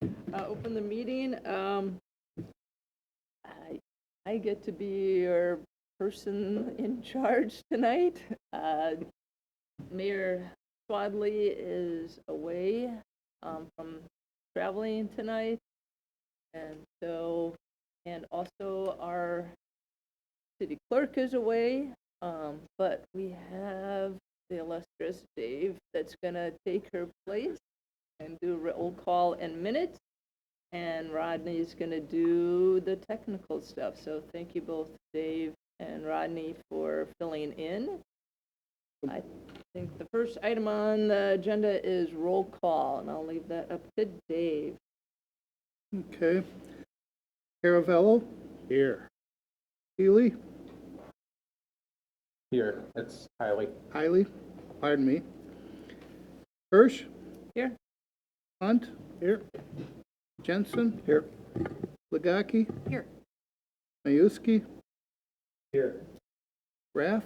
Open the meeting. I get to be your person in charge tonight. Mayor Swadley is away from traveling tonight. And also our city clerk is away, but we have the illustrious Dave that's gonna take her place and do roll call and minutes. And Rodney's gonna do the technical stuff. So thank you both, Dave and Rodney, for filling in. I think the first item on the agenda is roll call, and I'll leave that up to Dave. Okay. Caravello? Here. Healy? Here. It's Hiley? Pardon me. Hirsch? Here. Hunt? Here. Jensen? Here. Legaki? Here. Mayuski? Here. Raff?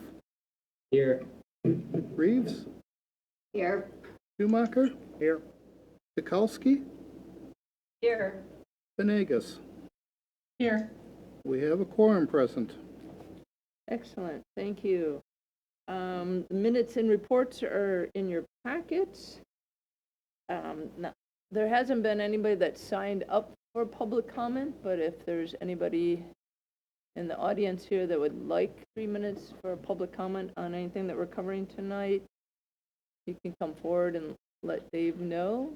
Here. Reeves? Here. Schumacher? Here. Tukalski? Here. Venegas? Here. We have a quorum present. Excellent, thank you. The minutes and reports are in your packets. Now, there hasn't been anybody that signed up for public comment, but if there's anybody in the audience here that would like 3 minutes for public comment on anything that we're covering tonight, you can come forward and let Dave know.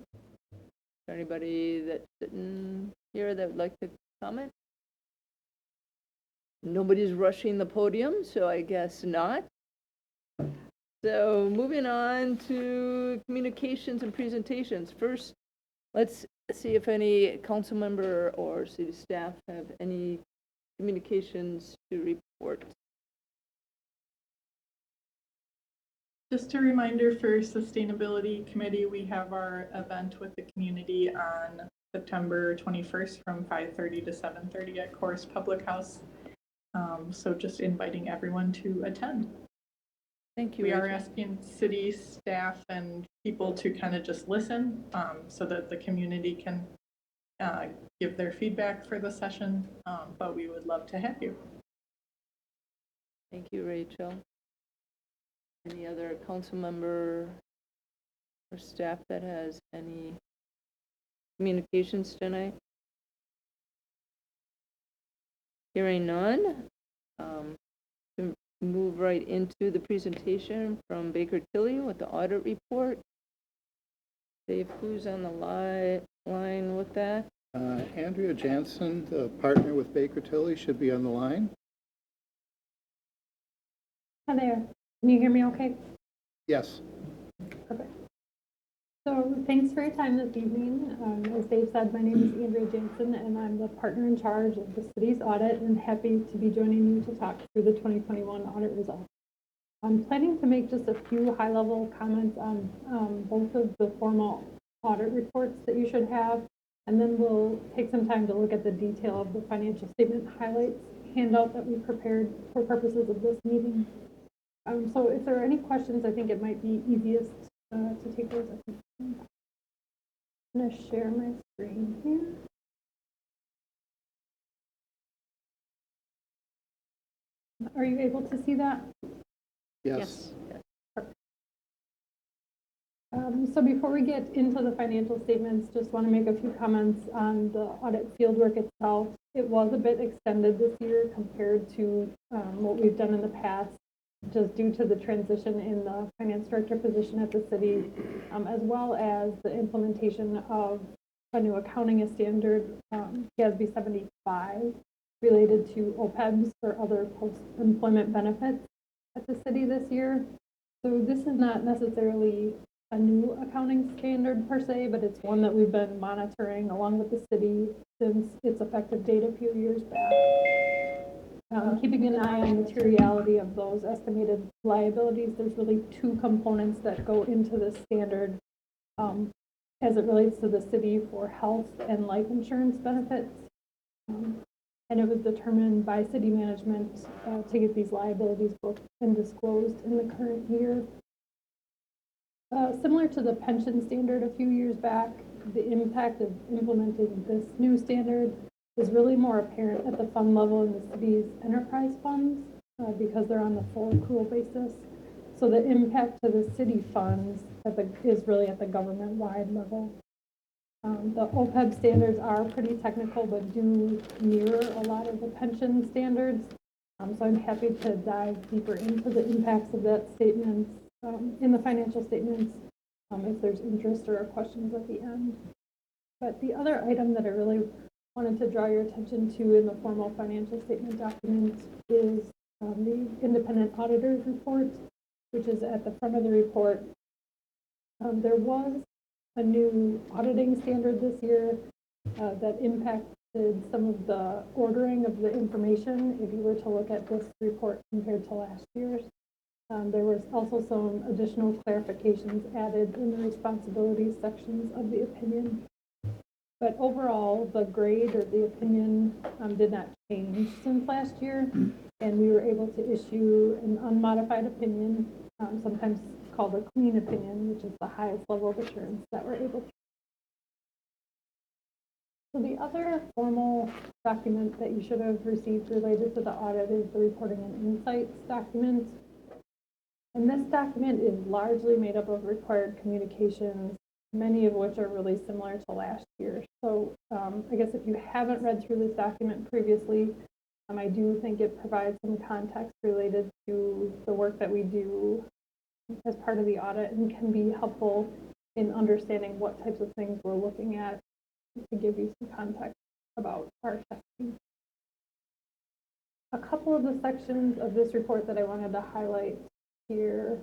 Is there anybody that's sitting here that would like to comment? Nobody's rushing the podium, so I guess not. So moving on to communications and presentations. First, let's see if any council member or city staff have any communications to report. Just a reminder for Sustainability Committee, we have our event with the community on September 21st from 5:30 to 7:30 at Course Public House. So just inviting everyone to attend. Thank you. We Rachel. are asking city staff and people to kind of just listen so that the community can give their feedback for the session, but we would love to have you. Thank you, Rachel. Any other council member or staff that has any communications tonight? Hearing none, to move right into the presentation from Baker Tilly with the audit report. Dave, who's on the line with that? Andrea Jansen, the partner with Baker Tilly, should be on the line. Hi there. Can you hear me okay? Yes. Perfect. So thanks for your time this evening. As Dave said, my name is Andrea Jansen, and I'm the partner in charge of the city's audit, and happy to be joining you to talk through the 2021 audit results. I'm planning to make just a few high-level comments on both of the formal audit reports that you should have, and then we'll take some time to look at the detail of the financial statement highlights handout that we prepared for purposes of this meeting. So if there are any questions, I think it might be easiest to take those. I'm going to share my screen here. Are you able to see that? Yes. So before we get into the financial statements, just want to make a few comments on the audit fieldwork itself. It was a bit extended this year compared to what we've done in the past, just due to the transition in the finance director position at the city, as well as the implementation of a new accounting standard, GASB 75, related to OPEBs or other post-employment benefits at the city this year. So this is not necessarily a new accounting standard per se, but it's one that we've been monitoring along with the city since its effective date a few years back. Keeping an eye on materiality of those estimated liabilities, there's really two components that go into the standard as it relates to the city for health and life insurance benefits. And it was determined by city management to get these liabilities booked and disclosed in the current year. Similar to the pension standard a few years back, the impact of implementing this new standard is really more apparent at the fund level in the city's enterprise funds because they're on the full accrual basis. So the impact to the city funds is really at the government-wide level. The OPEB standards are pretty technical, but do mirror a lot of the pension standards. So I'm happy to dive deeper into the impacts of that statement in the financial statements if there's interest or questions at the end. But the other item that I really wanted to draw your attention to in the formal financial statement document is the independent auditor's report, which is at the front of the report. There was a new auditing standard this year that impacted some of the ordering of the information. If you were to look at this report compared to last year's, there was also some additional clarifications added in the responsibilities sections of the opinion. But overall, the grade or the opinion did not change since last year, and we were able to issue an unmodified opinion, sometimes called a clean opinion, which is the highest level of assurance that we're able to. So the other formal document that you should have received related to the audit is the reporting and insights document. And this document is largely made up of required communications, many of which are really similar to last year. So I guess if you haven't read through this document previously, I do think it provides some context related to the work that we do as part of the audit and can be helpful in understanding what types of things we're looking at to give you some context about our testing. A couple of the sections of this report that I wanted to highlight here.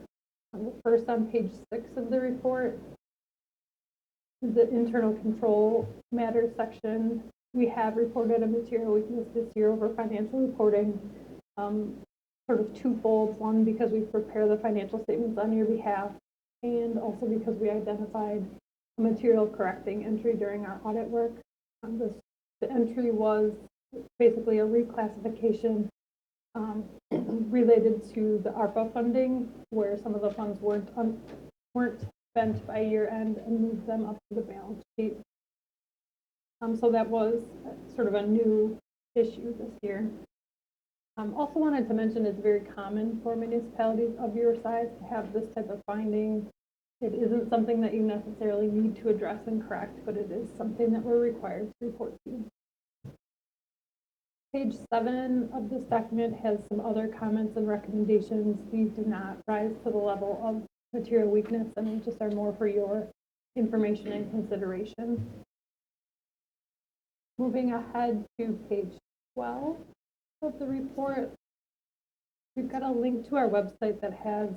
First, on page 6 of the report, the internal control matters section. We have reported a material weakness this year over financial reporting, sort of twofold. One, because we prepare the financial statements on your behalf, and also because we identified a material correcting entry during our audit work. The entry was basically a reclassification related to the ARPA funding, where some of the funds weren't spent by year end and moved them up to the balance sheet. So that was sort of a new issue this year. Also wanted to mention it's very common for municipalities of your size to have this type of finding. It isn't something that you necessarily need to address and correct, but it is something that we're required to report to. Page 7 of this document has some other comments and recommendations. These do not rise to the level of material weakness and just are more for your information and consideration. Moving ahead to page 12 of the report, we've got a link to our website that has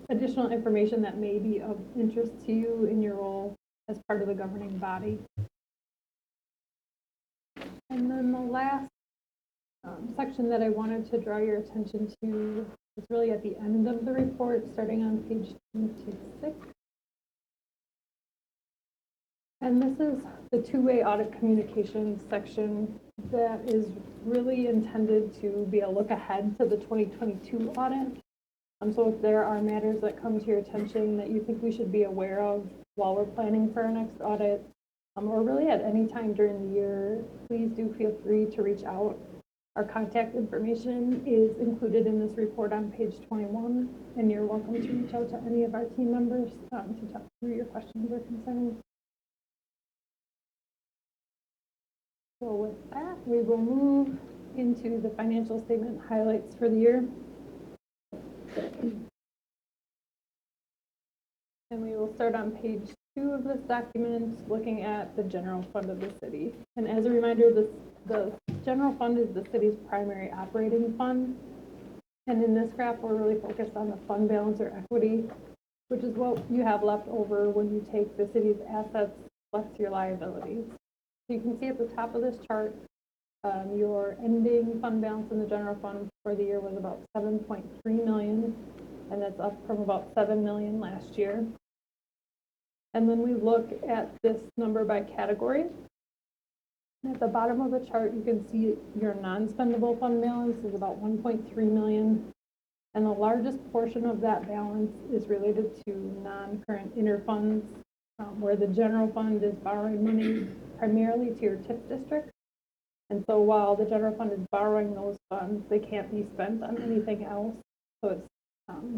additional information that may be of interest to you in your role as part of the governing body. And then the last section that I wanted to draw your attention to is really at the end of the report, starting on page 26. And this is the two-way audit communications section that is really intended to be a look ahead to the 2022 audit. So if there are matters that come to your attention that you think we should be aware of while we're planning for our next audit, or really at any time during the year, please do feel free to reach out. Our contact information is included in this report on page 21, and you're welcome to reach out to any of our team members to talk through your questions or concerns. So with that, we will move into the financial statement highlights for the year. And we will start on page 2 of this document, looking at the general fund of the city. And as a reminder, the general fund is the city's primary operating fund. And in this graph, we're really focused on the fund balance or equity, which is what you have left over when you take the city's assets plus your liabilities. So you can see at the top of this chart, your ending fund balance in the general fund for the year was about $7.3 million, and that's up from about $7 million last year. And then we look at this number by category. At the bottom of the chart, you can see your non-spendable fund balance is about $1.3 million, and the largest portion of that balance is related to non-current interfunds where the general fund is borrowing money primarily to your TIF district. And so while the general fund is borrowing those funds, they can't be spent on anything else. So it's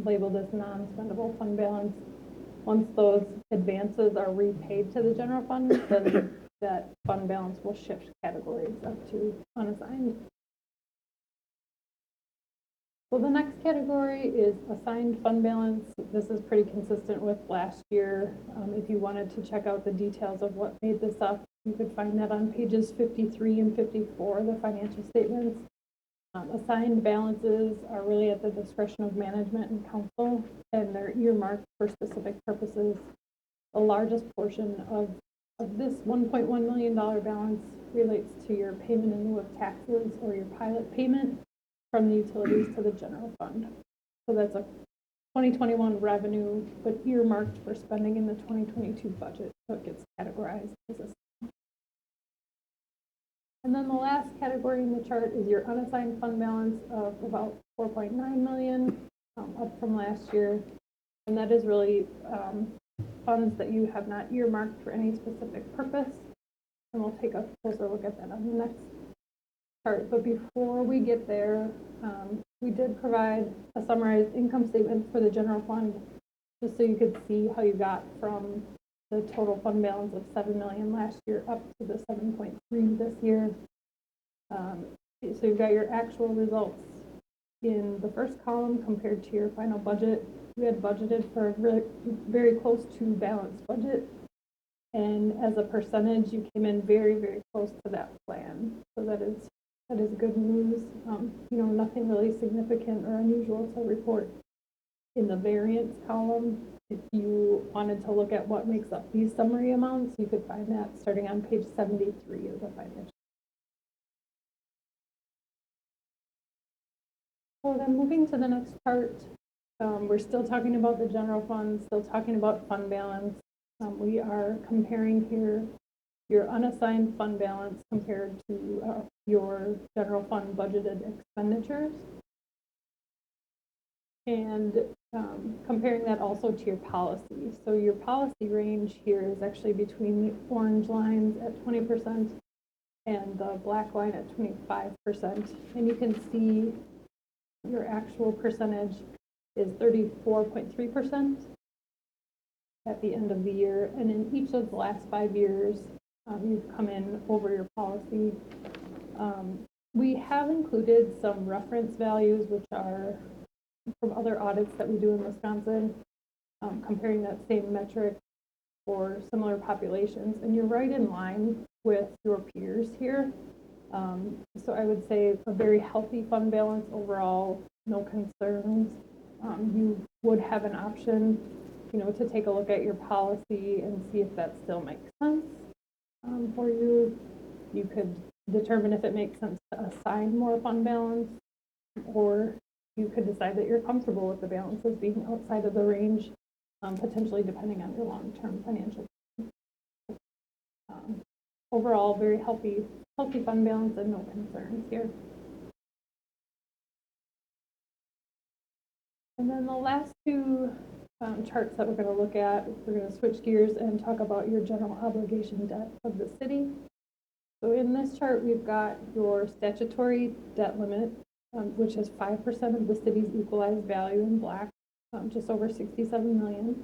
labeled as non-spendable fund balance. Once those advances are repaid to the general fund, then that fund balance will shift categories up to unassigned. So the next category is assigned fund balance. This is pretty consistent with last year. If you wanted to check out the details of what made this up, you could find that on pages 53 and 54 of the financial statements. Assigned balances are really at the discretion of management and council, and they're earmarked for specific purposes. The largest portion of this $1.1 million balance relates to your payment in lieu of taxes or your pilot payment from the utilities to the general fund. So that's a 2021 revenue, but earmarked for spending in the 2022 budget, so it gets categorized as a. And then the last category in the chart is your unassigned fund balance of about 4.9 million, up from last year. And that is really funds that you have not earmarked for any specific purpose. And we'll take a closer look at that on the next chart. But before we get there, we did provide a summarized income statement for the general fund, just so you could see how you got from the total fund balance of 7 million last year up to the 7.3 this year. So you've got your actual results in the first column compared to your final budget. We had budgeted for a really, very close to balanced budget, and as a percentage, you came in very, very close to that plan. So that is good news. Nothing really significant or unusual to report. In the variance column, if you wanted to look at what makes up these summary amounts, you could find that starting on page 73 of the financial. So then moving to the next chart, we're still talking about the general fund, still talking about fund balance. We are comparing here your unassigned fund balance compared to your general fund budgeted expenditures. And comparing that also to your policy. So your policy range here is actually between the orange lines at 20% and the black line at 25%. And you can see your actual percentage is 34.3% at the end of the year. And in each of the last 5 years, you've come in over your policy. We have included some reference values, which are from other audits that we do in Wisconsin, comparing that same metric for similar populations. And you're right in line with your peers here. So I would say a very healthy fund balance overall, no concerns. You would have an option, to take a look at your policy and see if that still makes sense for you. You could determine if it makes sense to assign more fund balance, or you could decide that you're comfortable with the balances being outside of the range, potentially depending on your long-term financial. Overall, very healthy fund balance and no concerns here. And then the last two charts that we're going to look at, we're going to switch gears and talk about your general obligation debt of the city. So in this chart, we've got your statutory debt limit, which is 5% of the city's equalized value in black, just over 67 million,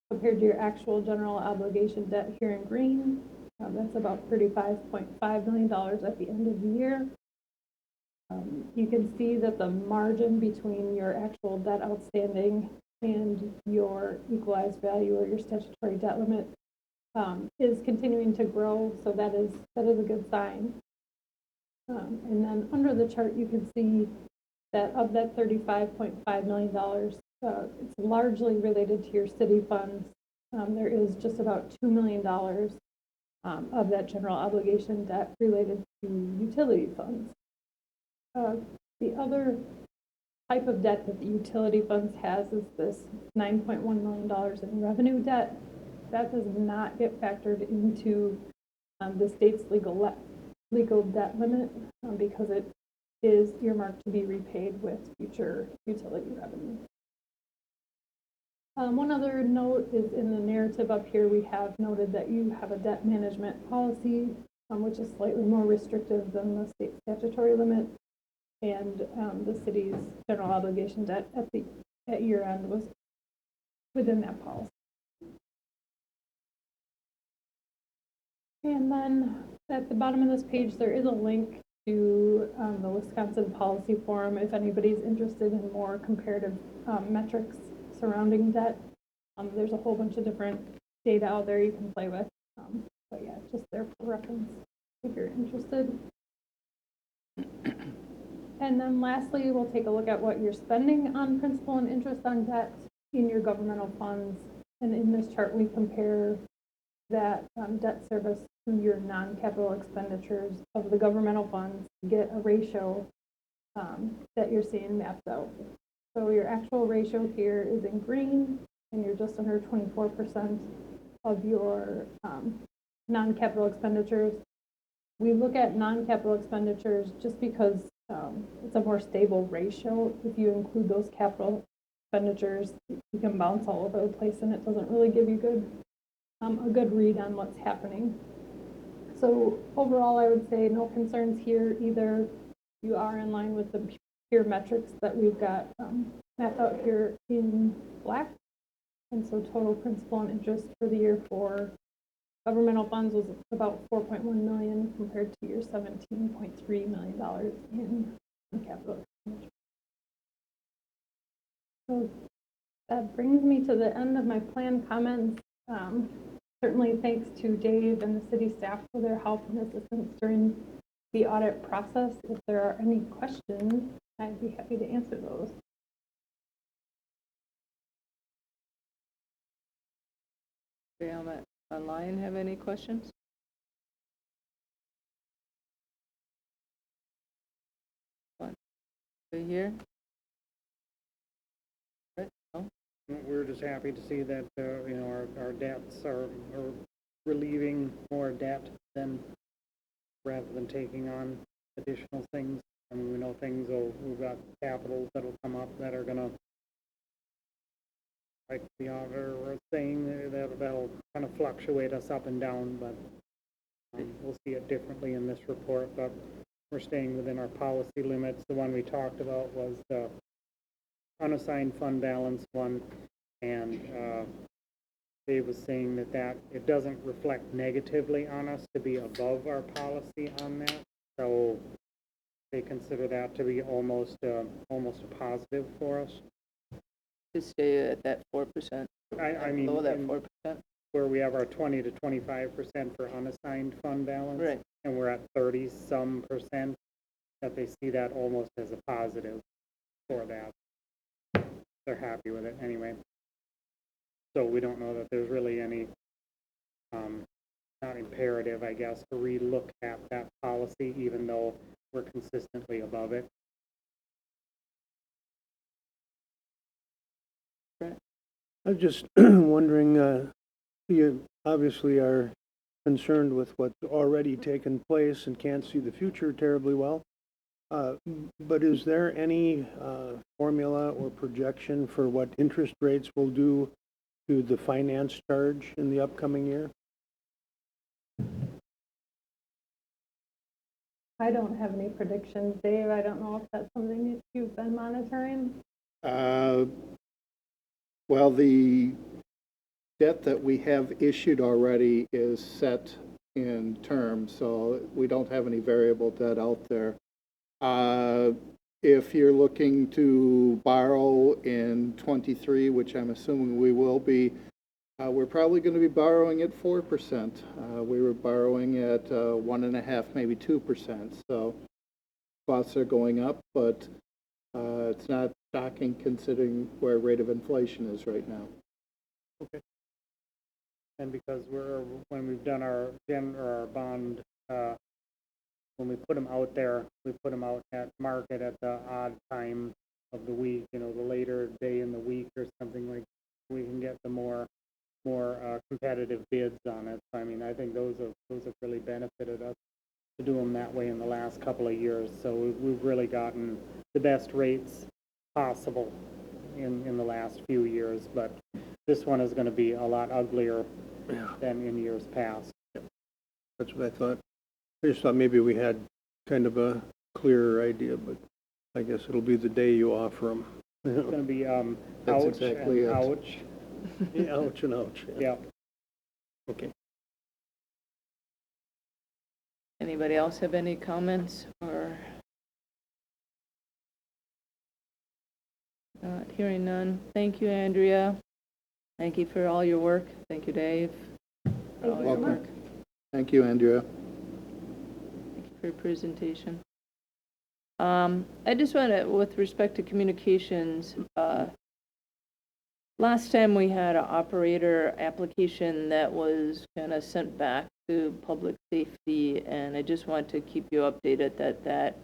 compared to your actual general obligation debt here in green. That's about $35.5 million at the end of the year. You can see that the margin between your actual debt outstanding and your equalized value or your statutory debt limit is continuing to grow, so that is a good sign. And then under the chart, you can see that of that $35.5 million, it's largely related to your city funds. There is just about $2 million of that general obligation debt related to utility funds. The other type of debt that the utility funds has is this $9.1 million in revenue debt. That does not get factored into the state's legal debt limit because it is earmarked to be repaid with future utility revenue. One other note is in the narrative up here, we have noted that you have a debt management policy, which is slightly more restrictive than the state statutory limit. And the city's general obligation debt at year end was within that policy. And then at the bottom of this page, there is a link to the Wisconsin Policy Forum if anybody's interested in more comparative metrics surrounding debt. There's a whole bunch of different data out there you can play with. But yeah, just there for reference if you're interested. And then lastly, we'll take a look at what you're spending on principal and interest on debt in your governmental funds. And in this chart, we compare that debt service to your non-capital expenditures of the governmental funds to get a ratio that you're seeing mapped out. So your actual ratio here is in green, and you're just under 24% of your non-capital expenditures. We look at non-capital expenditures just because it's a more stable ratio. If you include those capital expenditures, you can bounce all over the place, and it doesn't really give you a good read on what's happening. So overall, I would say no concerns here either. You are in line with the peer metrics that we've got mapped out here in black. And so total principal and interest for the year for governmental funds was about $4.1 million compared to your $17.3 million in capital expenditure. So that brings me to the end of my planned comments. Certainly thanks to Dave and the city staff for their help and assistance during the audit process. If there are any questions, I'd be happy to answer those. Online have any questions? One. Right here? Right. No? We're just happy to see that, our debts are relieving more debt rather than taking on additional things. I mean, we know we've got capitals that'll come up that are gonna, like the auditor was saying, that'll kind of fluctuate us up and down, but we'll see it differently in this report, but we're staying within our policy limits. The one we talked about was the unassigned fund balance one, and Dave was saying that it doesn't reflect negatively on us to be above our policy on that, so they consider that to be almost a positive for us. To stay at that 4%. I mean, below that 4%. Where we have our 20 to 25% for unassigned fund balance, Right. and we're at 30-some%, that they see that almost as a positive for that. They're happy with it anyway. So we don't know that there's really any, not imperative, I guess, to relook at that policy, even though we're consistently above it. I'm just wondering, you obviously are concerned with what's already taken place and can't see the future terribly well. But is there any formula or projection for what interest rates will do to the finance charge in the upcoming year? I don't have any predictions, Dave. I don't know if that's something that you've been monitoring. Well, the debt that we have issued already is set in term, so we don't have any variable debt out there. If you're looking to borrow in 23, which I'm assuming we will be, we're probably going to be borrowing at 4%. We were borrowing at 1.5%, maybe 2%. So costs are going up, but it's not shocking considering where rate of inflation is right now. Okay. And because when we've done our bond, when we put them out there, we put them out at market at the odd time of the week, the later day in the week or something like that. We can get the more competitive bids on it. So, I mean, I think those have really benefited us to do them that way in the last couple of years. So we've really gotten the best rates possible in the last few years, but this one is gonna be a lot uglier Yeah. than in years past. That's what I thought. I just thought maybe we had kind of a clearer idea, but I guess it'll be the day you offer them. It's gonna be, That's ouch exactly and it. ouch, Ouch and ouch. yeah. Okay. Anybody else have any comments or? Not hearing none. Thank you, Andrea. Thank you for all your work. Thank you, Dave. For all your Welcome. work. Thank you, Andrea. Thank you for your presentation. I just want to, with respect to communications, last time we had an operator application that was kind of sent back to public safety, and I just want to keep you updated that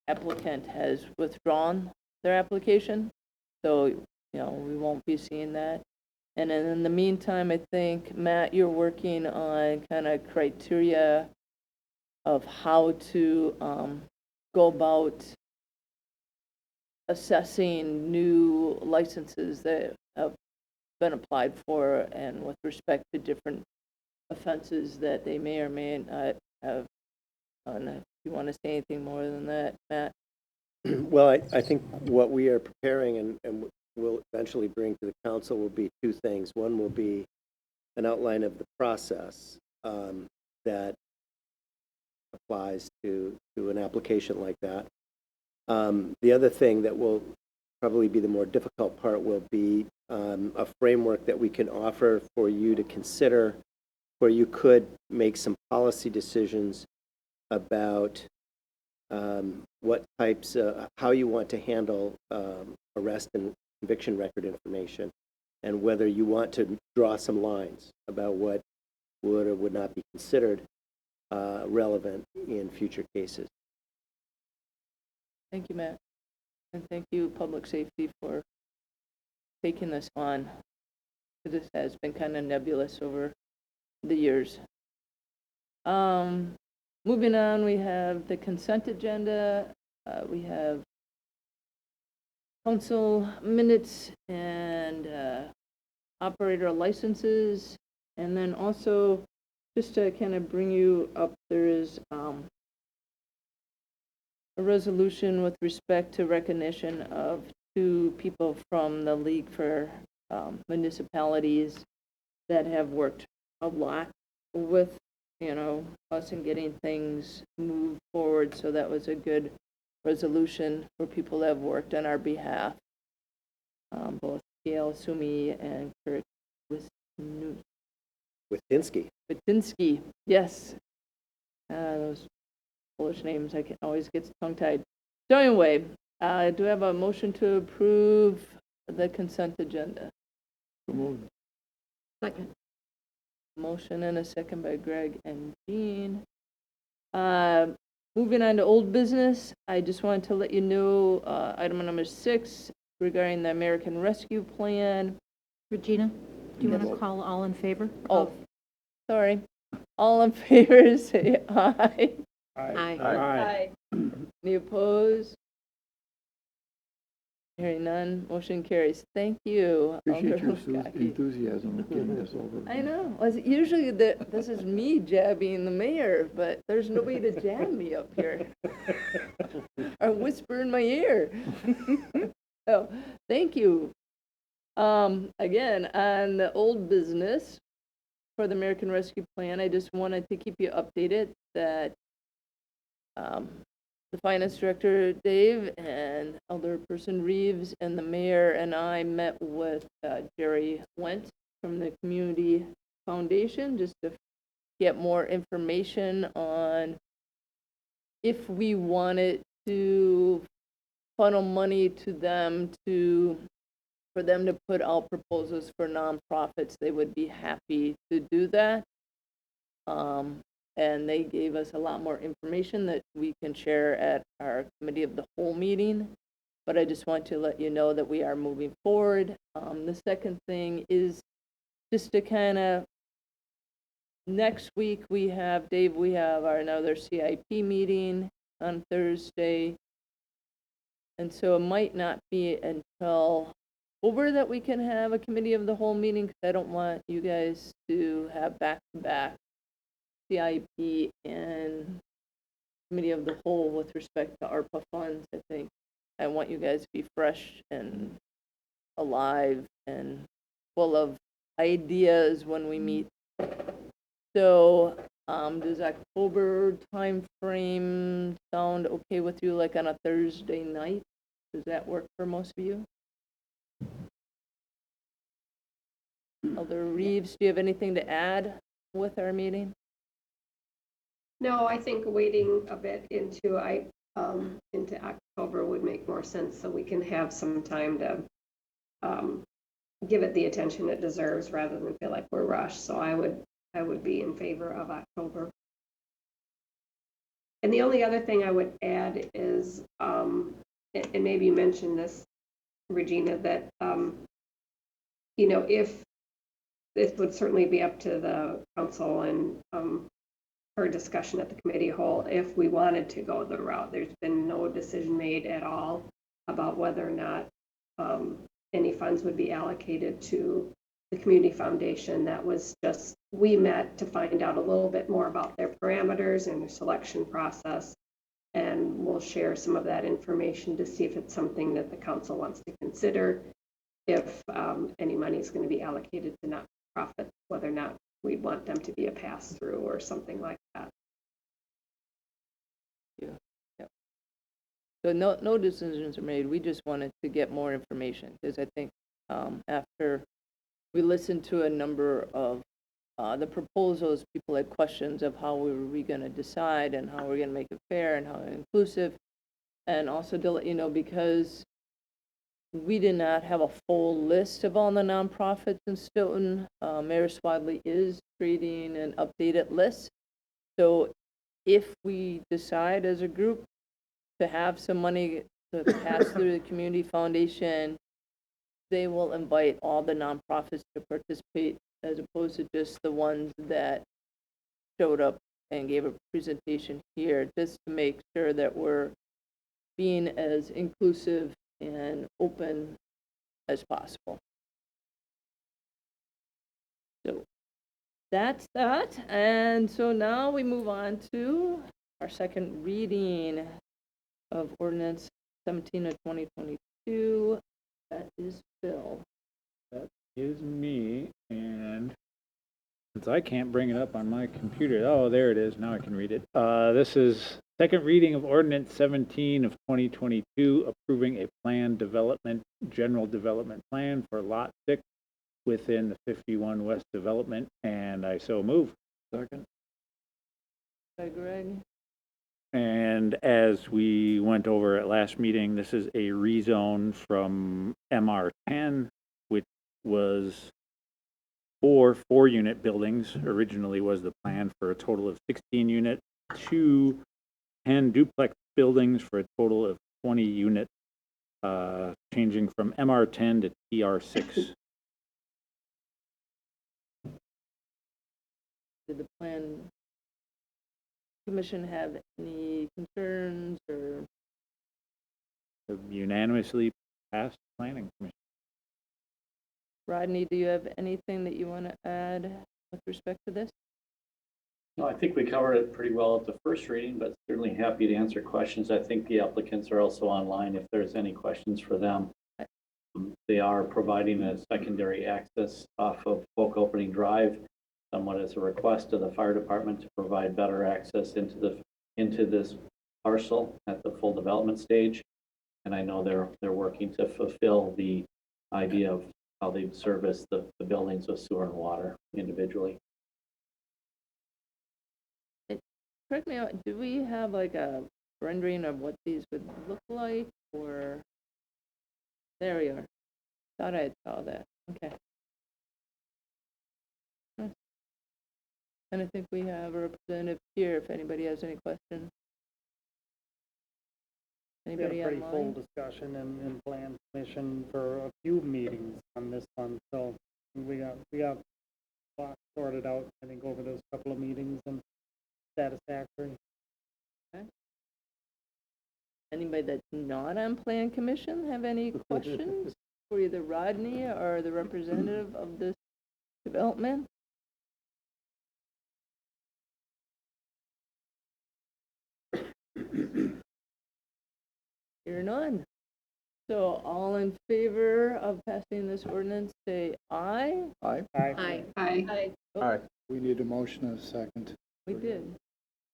applicant has withdrawn their application. So, we won't be seeing that. And then in the meantime, I think, Matt, you're working on kind of criteria of how to go about assessing new licenses that have been applied for, and with respect to different offenses that they may or may not have done. If you want to say anything more than that, Matt? Well, I think what we are preparing and will eventually bring to the council will be two things. One will be an outline of the process that applies to an application like that. The other thing that will probably be the more difficult part will be a framework that we can offer for you to consider, where you could make some policy decisions about what types, how you want to handle arrest and conviction record information, and whether you want to draw some lines about what would or would not be considered relevant in future cases. Thank you, Matt. And thank you, Public Safety, for taking this on. This has been kind of nebulous over the years. Moving on, we have the consent agenda. We have council minutes and operator licenses. And then also, just to kind of bring you up, there is a resolution with respect to recognition of two people from the League for Municipalities that have worked a lot with, us in getting things moved forward. So that was a good resolution for people that have worked on our behalf. Both Gail Sumi and Kurt Witinsky. Yes. Those Polish names, I can always get tongue-tied. So anyway, do I have a motion to approve the consent agenda? Second. Motion and a second by Greg and Jean. Moving on to old business, I just wanted to let you know, item number 6 regarding the American Rescue Plan. Regina, do you want to call all in favor? Oh, sorry. All in favor, say aye. Aye. Any opposed? Hearing none, motion carries. Thank you. Appreciate your Alder Lukaki. enthusiasm of getting this over. I know. Usually this is me jabbing the mayor, but there's nobody to jab me up here or whisper in my ear. So, thank you. Again, on the old business for the American Rescue Plan, I just wanted to keep you updated that the finance director, Dave, and Alderperson Reeves, and the mayor and I met with Jerry Went from the Community Foundation just to get more information on if we wanted to funnel money to them for them to put out proposals for nonprofits. They would be happy to do that. And they gave us a lot more information that we can share at our committee of the whole meeting. But I just want to let you know that we are moving forward. The second thing is just to kind of, next week we have another CIP meeting on Thursday. And so it might not be until October that we can have a committee of the whole meeting? Because I don't want you guys to have back-to-back CIP and committee of the whole with respect to ARPA funds. I think I want you guys to be fresh and alive and full of ideas when we meet. So, does October timeframe sound okay with you, like on a Thursday night? Does that work for most of you? Elder Reeves, do you have anything to add with our meeting? No, I think waiting a bit into October would make more sense, so we can have some time to give it the attention it deserves rather than feel like we're rushed. So I would be in favor of October. And the only other thing I would add is, and maybe you mentioned this, Regina, that if this would certainly be up to the council and her discussion at the committee whole, if we wanted to go the route. There's been no decision made at all about whether or not any funds would be allocated to the community foundation. That was just, we met to find out a little bit more about their parameters and their selection process, and we'll share some of that information to see if it's something that the council wants to consider, if any money is going to be allocated to not-for-profit, whether or not we'd want them to be a pass-through or something like that. Yeah. Yep. So no decisions are made. We just wanted to get more information, because I think after we listened to a number of the proposals, people had questions of how were we going to decide and how we're going to make it fair and how inclusive. And also to let you know, because we did not have a full list of all the nonprofits in Stoughton, Mayor Swadley is creating an updated list. So if we decide as a group to have some money to pass through the community foundation, they will invite all the nonprofits to participate, as opposed to just the ones that showed up and gave a presentation here, just to make sure that we're being as inclusive and open as possible. So that's that. And so now we move on to our second reading of Ordinance 17 of 2022. That is Phil. That is me, and since I can't bring it up on my computer, oh, there it is, now I can read it. This is second reading of Ordinance 17 of 2022, approving a general development plan for Lot 6 within the 51 West Development, and I so move. Second. By Greg. And as we went over at last meeting, this is a rezone from MR10, which was four-unit buildings. Originally was the plan for a total of 16 units, to 10 duplex buildings for a total of 20 units, changing from MR10 to TR6. Did the plan commission have any concerns or? Unanimously passed planning commission. Rodney, do you have anything that you want to add with respect to this? No, I think we covered it pretty well at the first reading, but certainly happy to answer questions. I think the applicants are also online if there's any questions for them. They are providing a secondary access off of Folk Opening Drive, somewhat as a request to the fire department to provide better access into this parcel at the full development stage. And I know they're working to fulfill the idea of how they service the buildings with sewer and water individually. Correct me out, do we have like a rendering of what these would look like, or? There we are. Thought I saw that. Okay. And I think we have a representative here if anybody has any questions. We had Anybody a pretty full online? discussion in plan commission for a few meetings on this one, so we got a lot sorted out, I think, over those couple of meetings, and satisfactory. Okay. Anybody that's not on plan commission have any questions? for either Rodney or the representative of this development? Hear none. So all in favor of passing this ordinance, say aye. Aye. Aye. Aye. Aye. We need a motion and a second. We did.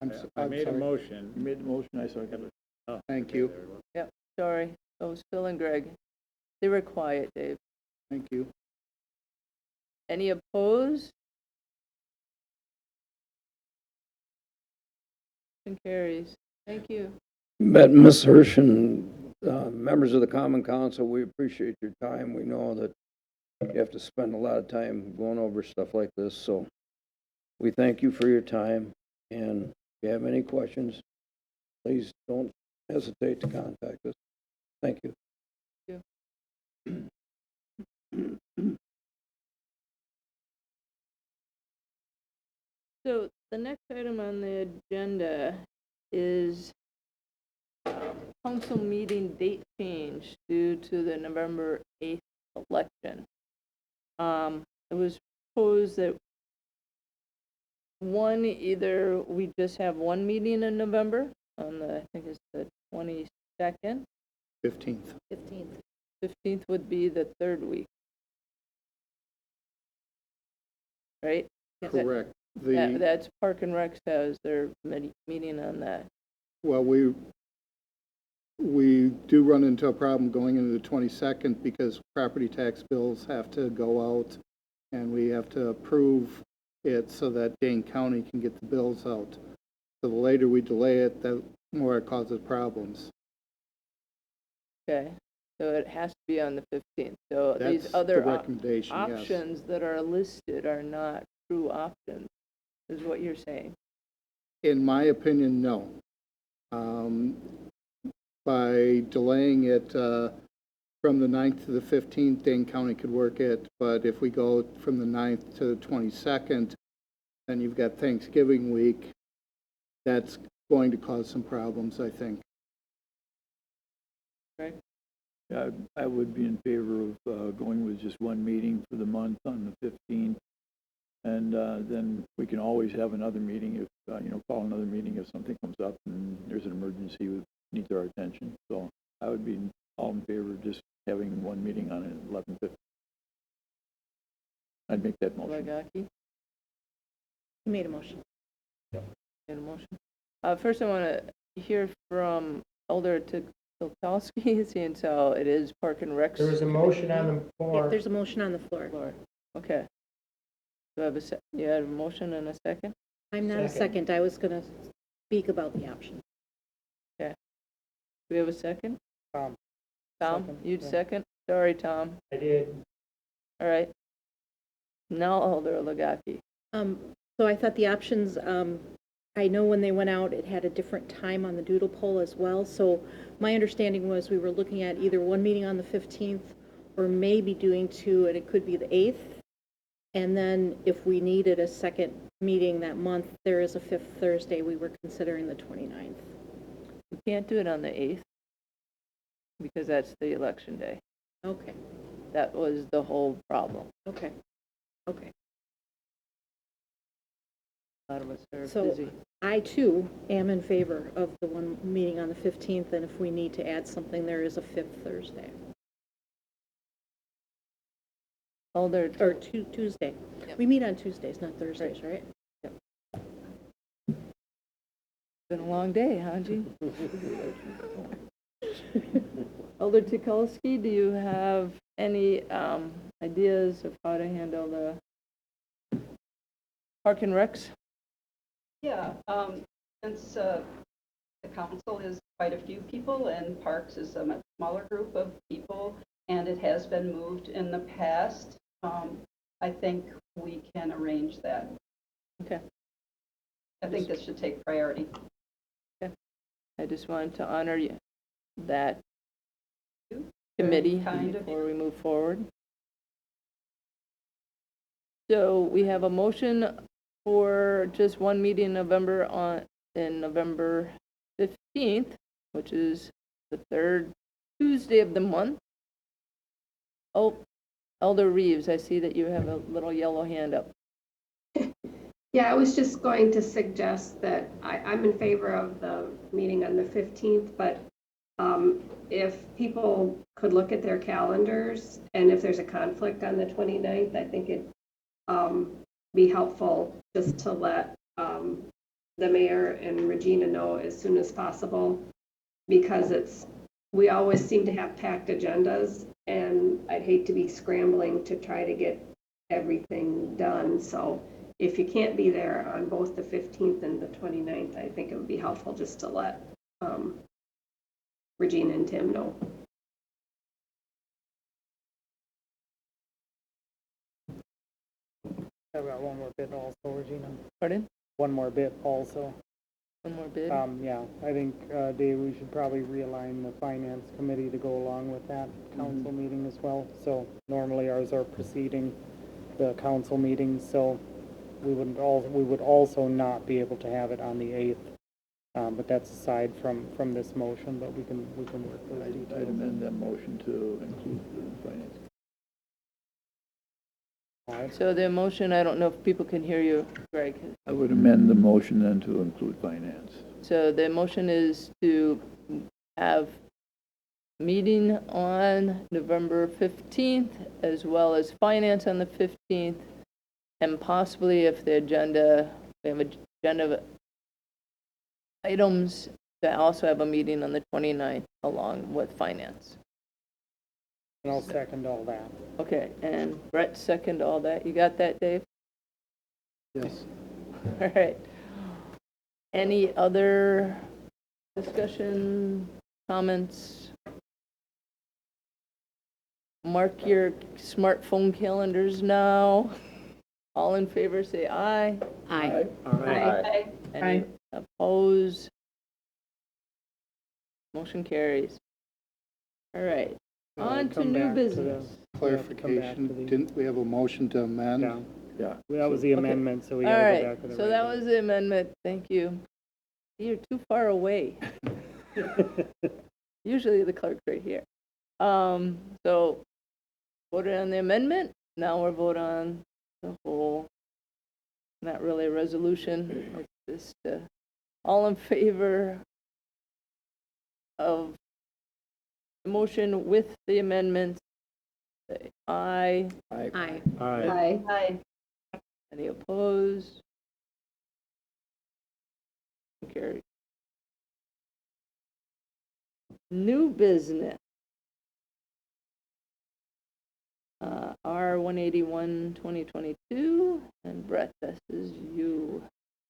I I'm made a sorry. motion. You made the motion, I seconded it. Oh, Thank okay, you. there we go. Yep, sorry. That was Phil and Greg. They were quiet, Dave. Thank you. Any opposed? Motion carries. Thank you. But Ms. Hirsch and members of the Common Council, we appreciate your time. We know that you have to spend a lot of time going over stuff like this, so we thank you for your time. And if you have any questions, please don't hesitate to contact us. Thank you. So the next item on the agenda is council meeting date change due to the November 8th election. It was proposed that either we just have one meeting in November on the, I think it's the 22nd. 15th. 15th would be the third week. Right? Correct. That's Park and Rec has their meeting on that. Well, we do run into a problem going into the 22nd because property tax bills have to go out and we have to approve it so that Dane County can get the bills out. So the later we delay it, the more it causes problems. Okay, so it has to be on the 15th. So That's these other the recommendation, yes. options that are listed are not true options, is what you're saying. In my opinion, no. By delaying it from the 9th to the 15th, Dane County could work it, but if we go from the 9th to the 22nd, then you've got Thanksgiving week. That's going to cause some problems, I think. Right? Yeah, I would be in favor of going with just one meeting for the month on the 15th. And then we can always have another meeting if, call another meeting if something comes up and there's an emergency that needs our attention. So I would be all in favor of just having one meeting on it at 11:50. I'd make that motion. Lagaki, You made a motion. made a motion. First, I want to hear from Elder Tilkowski, seeing so it is Park and Rec. There was a motion on the Yeah, floor. there's a motion on the floor. Okay. Do I have you had a motion and a second? I'm not a second. I was going to speak about the option. Okay. Do we have a second? Tom, Tom, you'd yeah. second? Sorry, Tom. I did. All right. Now Elder Lagaki. So I thought the options, I know when they went out, it had a different time on the doodle poll as well. So my understanding was we were looking at either one meeting on the 15th or maybe doing two, and it could be the 8th. And then if we needed a second meeting that month, there is a fifth Thursday. We were considering the 29th. We can't do it on the 8th because that's the election day. Okay, That was the whole problem. okay. A lot of us are So busy. I too am in favor of the one meeting on the 15th, and if we need to add something, there is a fifth Thursday. Elder, Or Tuesday. Yep. We meet on Tuesdays, not Thursdays, right? been a long day, huh, Jean? Elder Tukolsky, do you have any ideas of how to handle the Park and Recs? Yeah, since the council is quite a few people and Parks is a much smaller group of people and it has been moved in the past, I think we can arrange that. Okay. I think this should take priority. Okay. I just wanted to honor you, that committee before we move forward. So we have a motion for just one meeting in November in November 15th, which is the third Tuesday of the month. Oh, Elder Reeves, I see that you have a little yellow hand up. Yeah, I was just going to suggest that I'm in favor of the meeting on the 15th, but if people could look at their calendars, and if there's a conflict on the 29th, I think it'd be helpful just to let the mayor and Regina know as soon as possible, because we always seem to have packed agendas, and I'd hate to be scrambling to try to get everything done. So if you can't be there on both the 15th and the 29th, I think it would be helpful just to let Regina and Tim know. I've got one more bit also, Regina. Pardon? One more bit also. One more bid? Yeah, I think, Dave, we should probably realign the finance committee to go along with that council meeting as well. So normally ours are preceding the council meetings, so we would also not be able to have it on the 8th. But that's aside from this motion, but we can work those details. I'd amend that motion to include the finance. All right. So the motion, I don't know if people can hear you, Greg. I would amend the motion then to include finance. So the motion is to have meeting on November 15th, as well as finance on the 15th, and possibly if the agenda, we have an agenda of items, to also have a meeting on the 29th along with finance. And I'll second all that. Okay, and Brett second all that. You got that, Dave? Yes. All right. Any other discussion, comments? Mark your smartphone calendars now. All in favor, say aye. Aye. Aye. Any opposed? Motion carries. All right, on to Come new back to business. Clarification, didn't we have a motion to amend? Yeah, Yeah. that was the amendment, so we All gotta go right, back to the. so that was the amendment. Thank you. You're too far away. Usually the clerk's right here. So voted on the amendment. Now we'll vote on the whole, not really a resolution. It's just all in favor of the motion with the amendments, say aye. Aye. Aye. Aye. Any opposed? Carried. New business. R 181/2022, and Brett, this is you.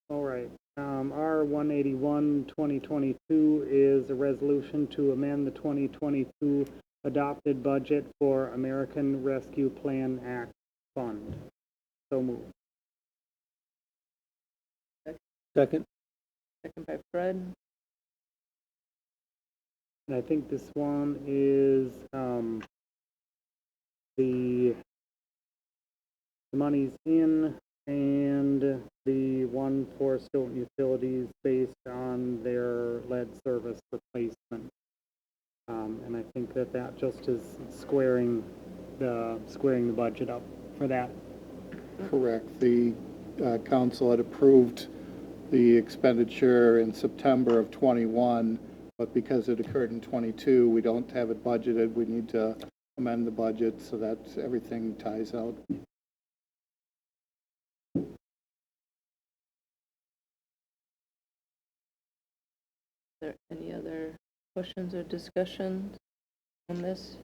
All right, R 181/2022 is a resolution to amend the 2022 adopted budget for American Rescue Plan Act Fund. So moved. Second? Second by Fred. And I think this one is, the money's in, and the one for Stoughton Utilities based on their lead service replacement. And I think that just is squaring the budget up for that. Correct. The council had approved the expenditure in September of '21, but because it occurred in '22, we don't have it budgeted. We need to amend the budget so that everything ties out. Is there any other questions or discussions on this?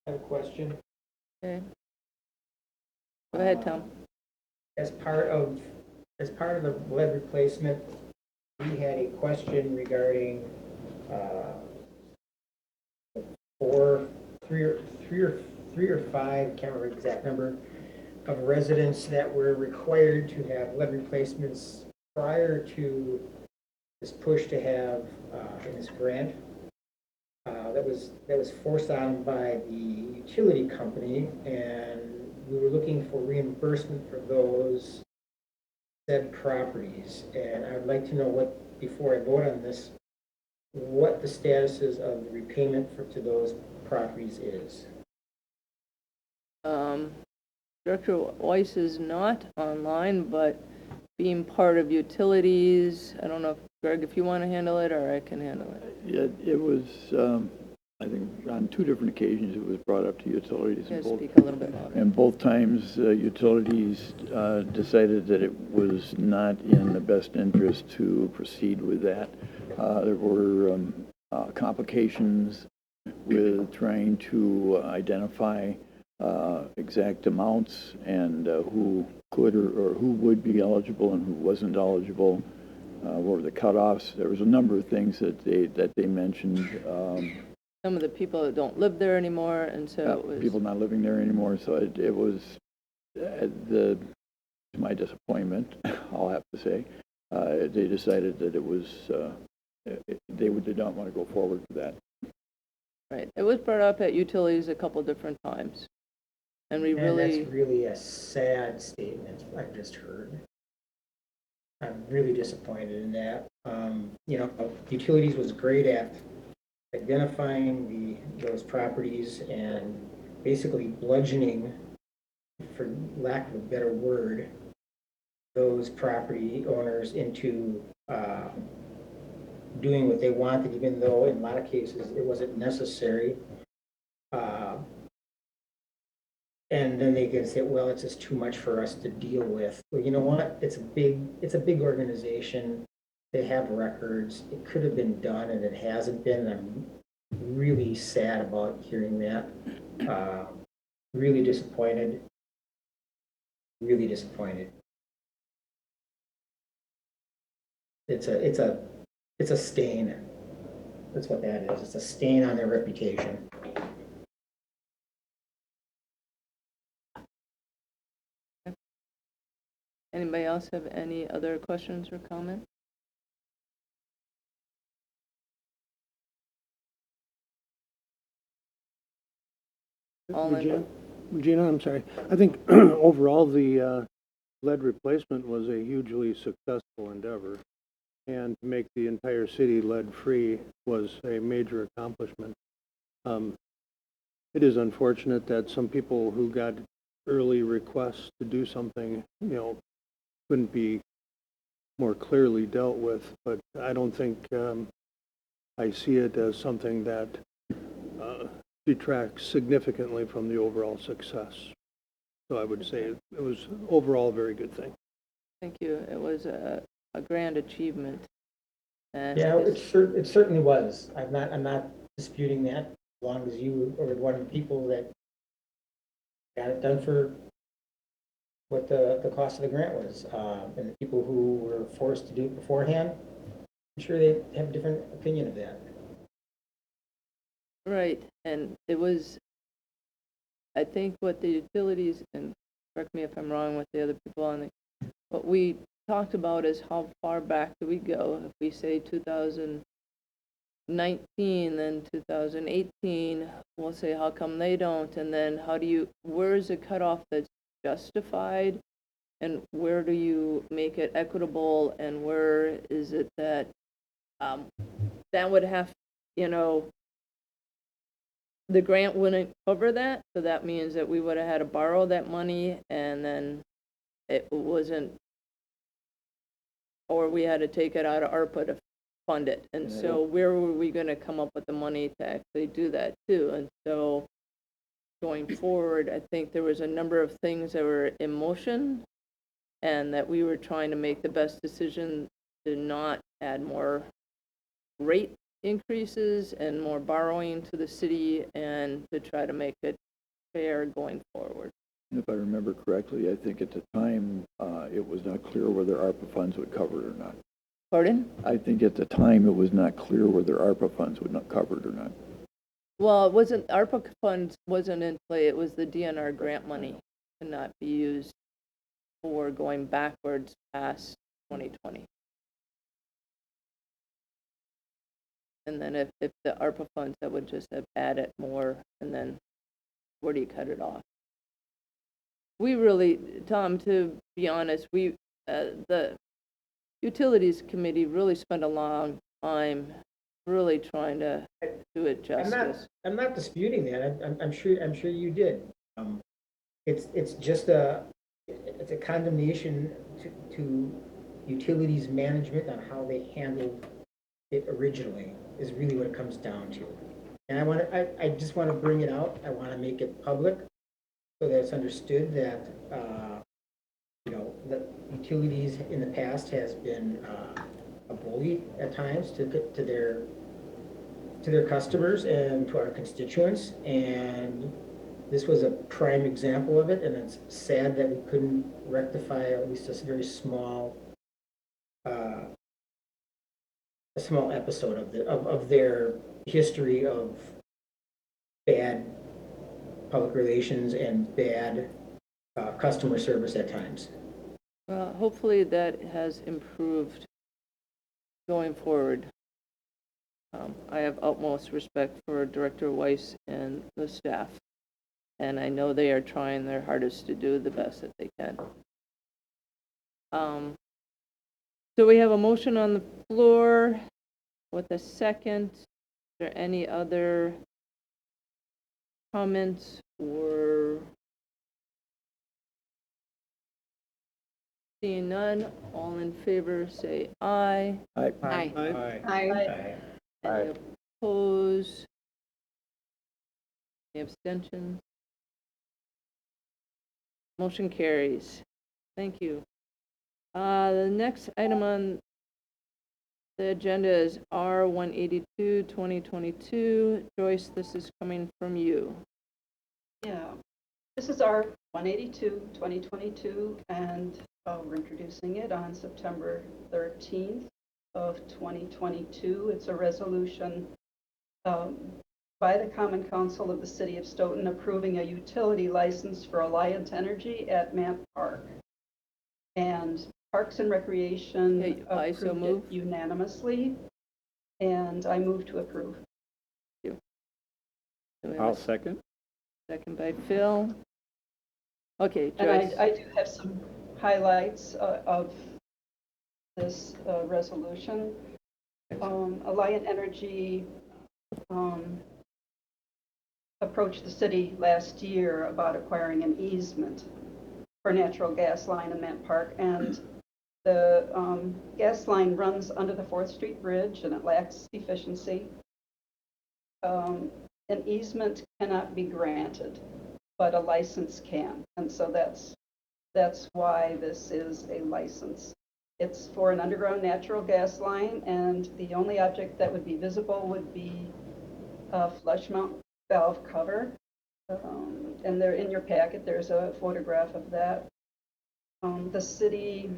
I have a question. Okay. Go ahead, Tom. As part of the lead replacement, we had a question regarding three or five, can't remember the exact number, of residents that were required to have lead replacements prior to this push to have in this grant. That was forced on by the utility company, and we were looking for reimbursement for those said properties. And I would like to know what, before I vote on this, what the status is of the repayment to those properties is. Director Weiss is not online, but being part of utilities, I don't know, if Greg, if you want to handle it, or I can handle it. Yeah, it was, I think on 2 different occasions, it was brought up to utilities. You And guys both, speak a little bit louder. and both times, utilities decided that it was not in the best interest to proceed with that. There were complications with trying to identify exact amounts and who could or who would be eligible and who wasn't eligible. What were the cutoffs? There was a number of things that they mentioned. Some of the people that don't live there anymore, and so it was... People not living there anymore, so it was, to my disappointment, I'll have to say, they decided that it was, they did not want to go forward with that. Right. It was brought up at utilities a couple different times. And we really... that's really a sad statement I've just heard. I'm really disappointed in that. You know, utilities was great at identifying those properties and basically bludgeoning, for lack of a better word, those property owners into doing what they wanted, even though in a lot of cases it wasn't necessary. And then they can say, well, it's just too much for us to deal with. Well, you know what? It's a big organization. They have records. It could have been done and it hasn't been. I'm really sad about hearing that. Really disappointed. Really disappointed. It's a stain. That's what that is. It's a stain on their reputation. Anybody else have any other questions or comments? Regina, I'm sorry. I think overall the lead replacement was a hugely successful endeavor, and to make the entire city lead-free was a major accomplishment. It is unfortunate that some people who got early requests to do something, you know, couldn't be more clearly dealt with, but I don't think I see it as something that detracts significantly from the overall success. So I would say it was overall a very good thing. Thank you. It was a grand achievement. And Yeah, it certainly was. I'm not disputing that, as long as you were one of the people that got it done for what the cost of the grant was. And the people who were forced to do it beforehand, I'm sure they have a different opinion of that. Right, and it was, I think what the utilities, and correct me if I'm wrong with the other people on it, what we talked about is how far back do we go? If we say 2019, then 2018, we'll say how come they don't, and then where is the cutoff that's justified, and where do you make it equitable, and where is it that that would have, you know, the grant wouldn't cover that, so that means that we would have had to borrow that money, and then it wasn't, or we had to take it out of ARPA to fund it. And so where were we going to come up with the money to actually do that too? And so going forward, I think there was a number of things that were in motion, and that we were trying to make the best decision to not add more rate increases and more borrowing to the city, and to try to make it fair going forward. If I remember correctly, I think at the time, it was not clear whether ARPA funds would cover it or not. Pardon? I think at the time, it was not clear whether ARPA funds would not cover it or not. Well, it wasn't, ARPA funds wasn't in play, it was the DNR grant money to not be used for going backwards past 2020. And then if the ARPA funds, that would just have added more, and then where do you cut it off? We really, Tom, to be honest, the Utilities Committee really spent a long time really trying to do it justice. I'm not disputing that. I'm sure you did. It's just it's a condemnation to utilities management on how they handled it originally is really what it comes down to. And I just want to bring it out. I want to make it public so that it's understood that, that utilities in the past has been a bully at times to their customers and to our constituents. And this was a prime example of it. And it's sad that we couldn't rectify at least a very small a small episode of their history of bad public relations and bad customer service at times. Well, hopefully that has improved going forward. I have utmost respect for Director Weiss and the staff, and I know they are trying their hardest to do the best that they can. So we have a motion on the floor with a second. Is there any other comments or? Seeing none, all in favor say aye. Aye. Aye. Any opposed? Any abstentions? Motion carries. Thank you. The next item on the agenda is R-182, 2022. Joyce, this is coming from you. Yeah, this is our 182, 2022, and we're introducing it on September 13th of 2022. It's a resolution by the Common Council of the City of Stoughton approving a utility license for Alliant Energy at Mant Park. And Parks and Recreation approved it unanimously, and I move to approve. Thank you. I'll second. Second by Phil. Okay, And Joyce. I do have some highlights of this resolution. Alliant Energy approached the city last year about acquiring an easement for natural gas line in Mant Park, and the gas line runs under the 4th Street Bridge and it lacks efficiency. An easement cannot be granted, but a license can, and so that's why this is a license. It's for an underground natural gas line, and the only object that would be visible would be a flush mount valve cover. And there in your packet, there's a photograph of that. The city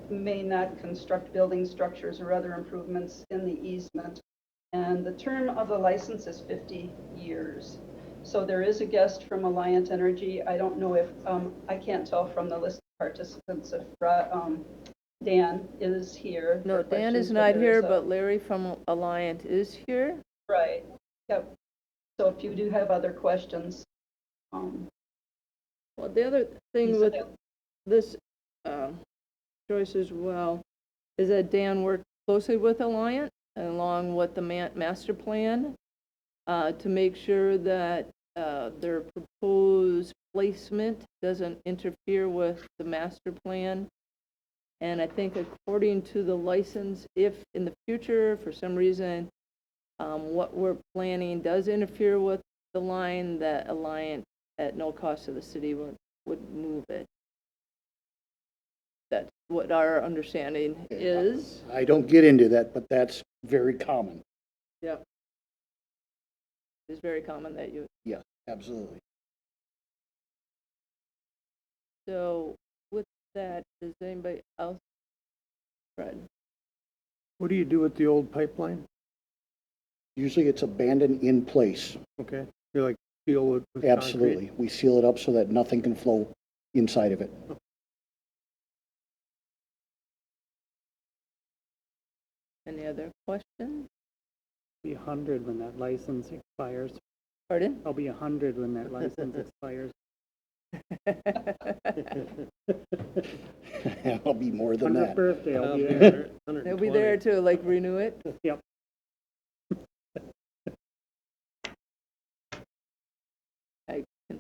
may not construct building structures or other improvements in the easement, and the term of the license is 50 years. So there is a guest from Alliant Energy. I don't know if, I can't tell from the list of participants if Dan is here. No, Dan is not here, but Larry from Alliant is here. Right, yep. So if you do have other questions. Well, the other thing with this, Joyce as well, is that Dan worked closely with Alliant along with the master plan to make sure that their proposed placement doesn't interfere with the master plan. And I think according to the license, if in the future, for some reason, what we're planning does interfere with the line, that Alliant, at no cost to the city, would move it. That's what our understanding is. I don't get into that, but that's very common. Yep. It's very common that you... Yes, absolutely. So with that, does anybody else? Fred? What do you do with the old pipeline? Usually it's abandoned in place. Okay, you like seal it with Absolutely. concrete? We seal it up so that nothing can flow inside of it. Any other questions? Be 100 when that license expires. Pardon? I'll be 100 when that license expires. I'll be more than 100th that. birthday, I'll be there. They'll be there to like renew it? Yep.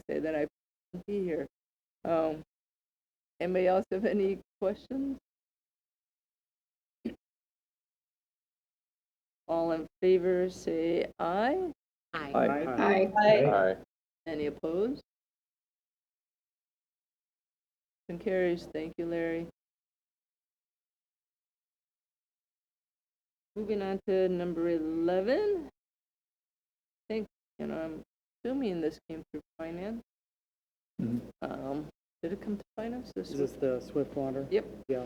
say that I won't be here. Anybody else have any questions? All in favor, say aye. Aye. Aye. Any opposed? Motion carries. Thank you, Larry. Moving on to number 11. I think, I'm assuming this came through finance. Did it come to finance? Is this the Swift Water? Yep. Yeah.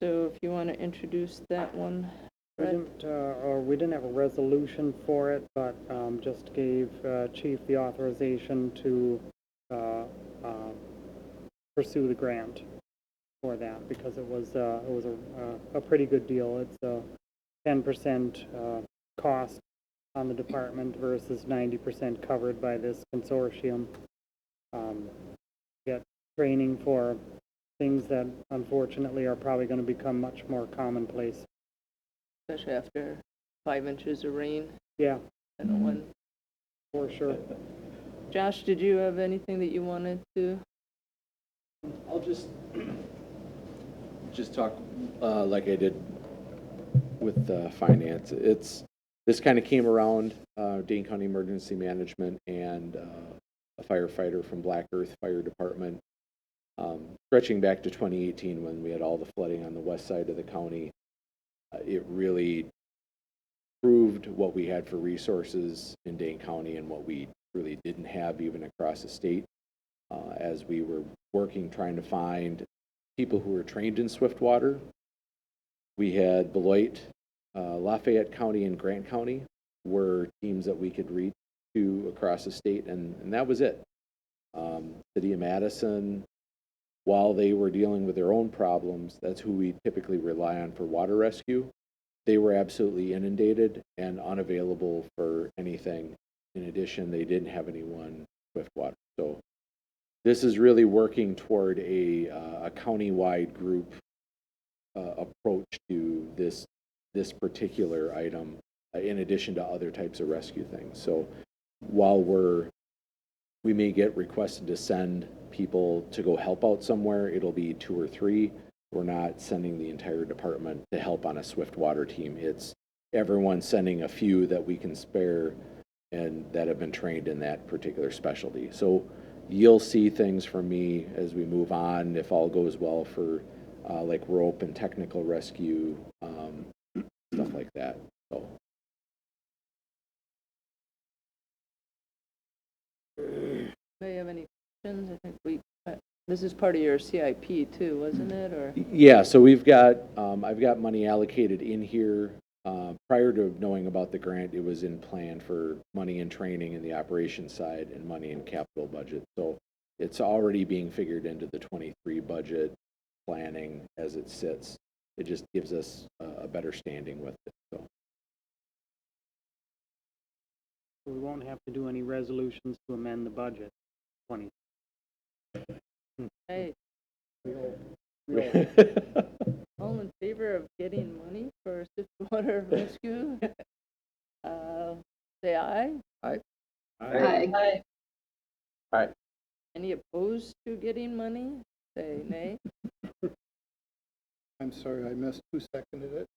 So if you want to introduce that one, We Brett. didn't have a resolution for it, but just gave Chief the authorization to pursue the grant for that, because it was a pretty good deal. It's a 10% cost on the department versus 90% covered by this consortium. Get training for things that unfortunately are probably going to become much more commonplace. Especially after 5 inches of rain. Yeah. I don't want. For sure. Josh, did you have anything that you wanted to? I'll just talk like I did with finance. This kind of came around Dane County Emergency Management and a firefighter from Black Earth Fire Department, stretching back to 2018 when we had all the flooding on the west side of the county. It really proved what we had for resources in Dane County and what we really didn't have even across the state. As we were working, trying to find people who were trained in swift water. We had Beloit, Lafayette County, and Grant County were teams that we could reach to across the state, and that was it. City of Madison, while they were dealing with their own problems, that's who we typically rely on for water rescue. They were absolutely inundated and unavailable for anything. In addition, they didn't have anyone swift water. So this is really working toward a county-wide group approach to this particular item, in addition to other types of rescue things. So while we may get requested to send people to go help out somewhere, it'll be 2 or 3. We're not sending the entire department to help on a swift water team. It's everyone sending a few that we can spare and that have been trained in that particular specialty. So you'll see things from me as we move on, if all goes well, for like rope and technical rescue, stuff like that. So. Do you have any questions? I think this is part of your CIP too, wasn't it? Or Yeah, so we've got, I've got money allocated in here. Prior to knowing about the grant, it was in plan for money in training in the operations side and money in capital budget. So it's already being figured into the 23 budget planning as it sits. It just gives us a better standing with it. So We won't have to do any resolutions to amend the budget. 20. hey, We hope. all in favor of getting money for swift water rescue? Say aye. Aye. Aye. Any opposed to getting money? Say nay. I'm sorry, I missed who seconded it.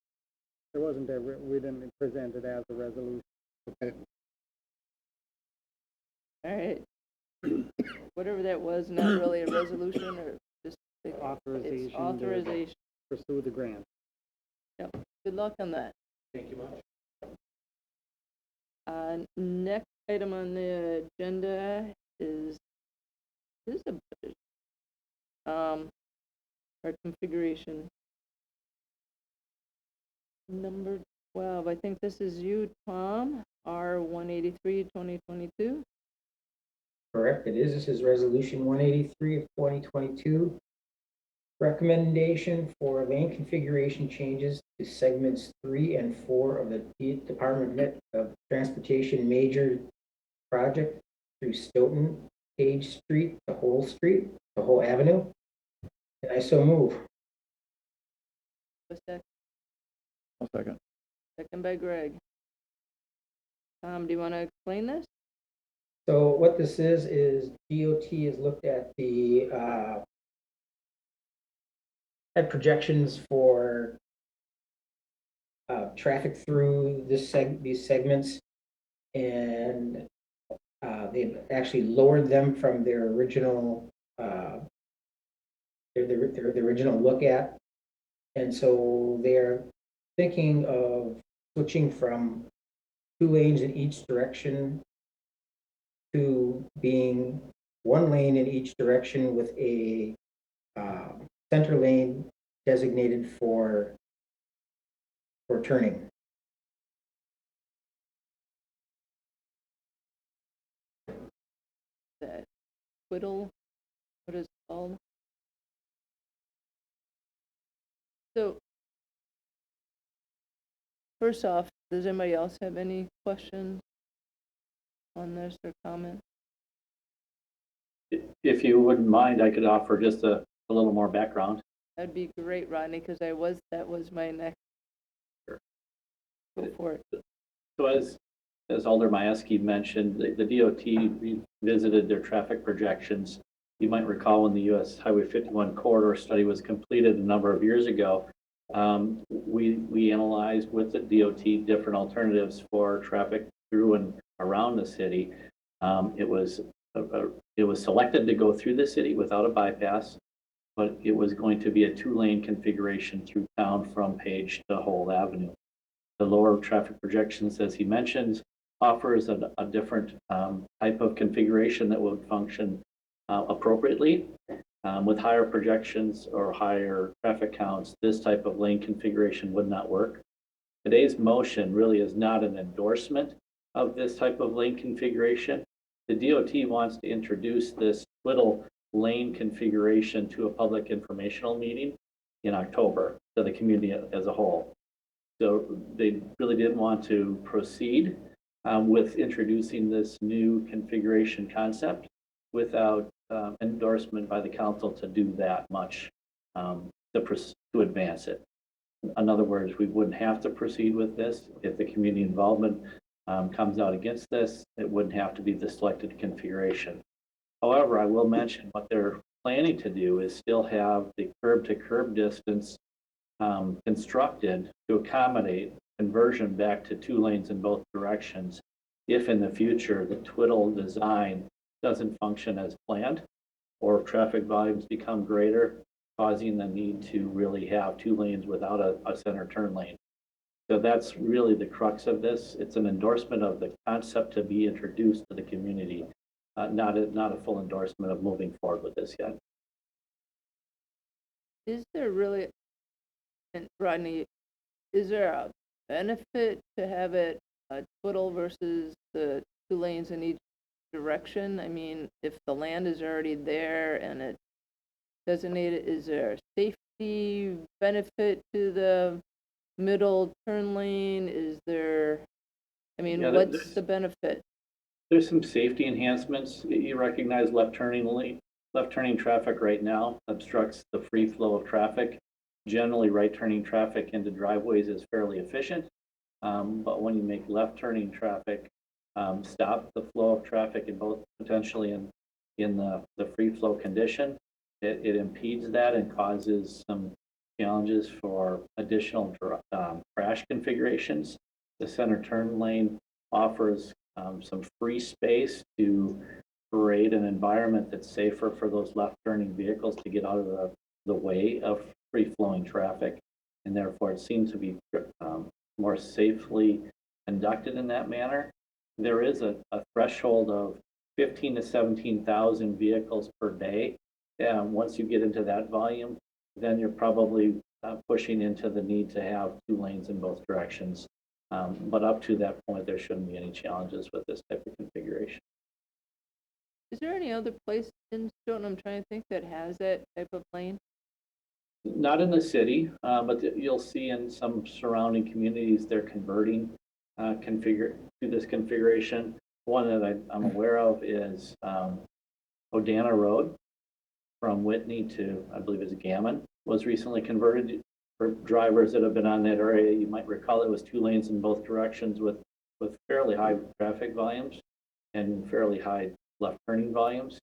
There wasn't we didn't present it as a resolution. Okay. All right. Whatever that was, not really a resolution, or just Authorization. it's authorization. To pursue the grant. Yep. Good luck on that. thank you much. Next item on the agenda is a budget. Our configuration. Number 12, I think this is you, Tom, R-183, 2022. Correct, it is. This is Resolution 183 of 2022. Recommendation for lane configuration changes to segments 3 and 4 of the Department of Transportation major project through Stoughton, Page Street, the whole avenue. And I so move. I'll second. Second by Greg. Tom, do you want to explain this? So what this is DOT has looked at the at projections for traffic through these segments, and they've actually lowered them from their original their original look at, and so they're thinking of switching from 2 lanes in each direction to being 1 lane in each direction with a center lane designated for turning. That twiddle, what is it called? So, first off, does anybody else have any questions on this or comments? If you wouldn't mind, I could offer just a little more background. That'd be great, Rodney, because that was my next. Sure. Go for it. So as Alder Majewski mentioned, the DOT revisited their traffic projections. You might recall when the US Highway 51 corridor study was completed a number of years ago, we analyzed with the DOT different alternatives for traffic through and around the city. It was selected to go through the city without a bypass, but it was going to be a 2-lane configuration through town from Page to Hold Avenue. The lower traffic projections, as he mentioned, offers a different type of configuration that would function appropriately. With higher projections or higher traffic counts, this type of lane configuration would not work. Today's motion really is not an endorsement of this type of lane configuration. The DOT wants to introduce this little lane configuration to a public informational meeting in October to the community as a whole. So they really didn't want to proceed with introducing this new configuration concept without endorsement by the council to do that much to advance it. In other words, we wouldn't have to proceed with this. If the community involvement comes out against this, it wouldn't have to be the selected configuration. However, I will mention what they're planning to do is still have the curb-to-curb distance constructed to accommodate conversion back to 2 lanes in both directions if in the future the twiddle design doesn't function as planned or traffic volumes become greater, causing the need to really have 2 lanes without a center turn lane. So that's really the crux of this. It's an endorsement of the concept to be introduced to the community, not a full endorsement of moving forward with this yet. Is there really, and Rodney, is there a benefit to have it a twiddle versus the 2 lanes in each direction? I mean, if the land is already there and it's designated, is there a safety benefit to the middle turn lane? Is there, I mean, what's the benefit? There's some safety enhancements. You recognize left turning traffic right now obstructs the free flow of traffic. Generally, right turning traffic into driveways is fairly efficient, but when you make left turning traffic stop the flow of traffic in both potentially in the free flow condition, it impedes that and causes some challenges for additional crash configurations. The center turn lane offers some free space to create an environment that's safer for those left turning vehicles to get out of the way of free flowing traffic, and therefore it seems to be more safely conducted in that manner. There is a threshold of 15 to 17,000 vehicles per day. Once you get into that volume, then you're probably pushing into the need to have 2 lanes in both directions. But up to that point, there shouldn't be any challenges with this type of configuration. Is there any other place in Stoughton, I'm trying to think, that has that type of lane? Not in the city, but you'll see in some surrounding communities, they're converting to this configuration. One that I'm aware of is Odana Road from Whitney to, I believe it's Gammon, was recently converted. For drivers that have been on that area, you might recall it was 2 lanes in both directions with fairly high traffic volumes. and fairly high left turning volumes.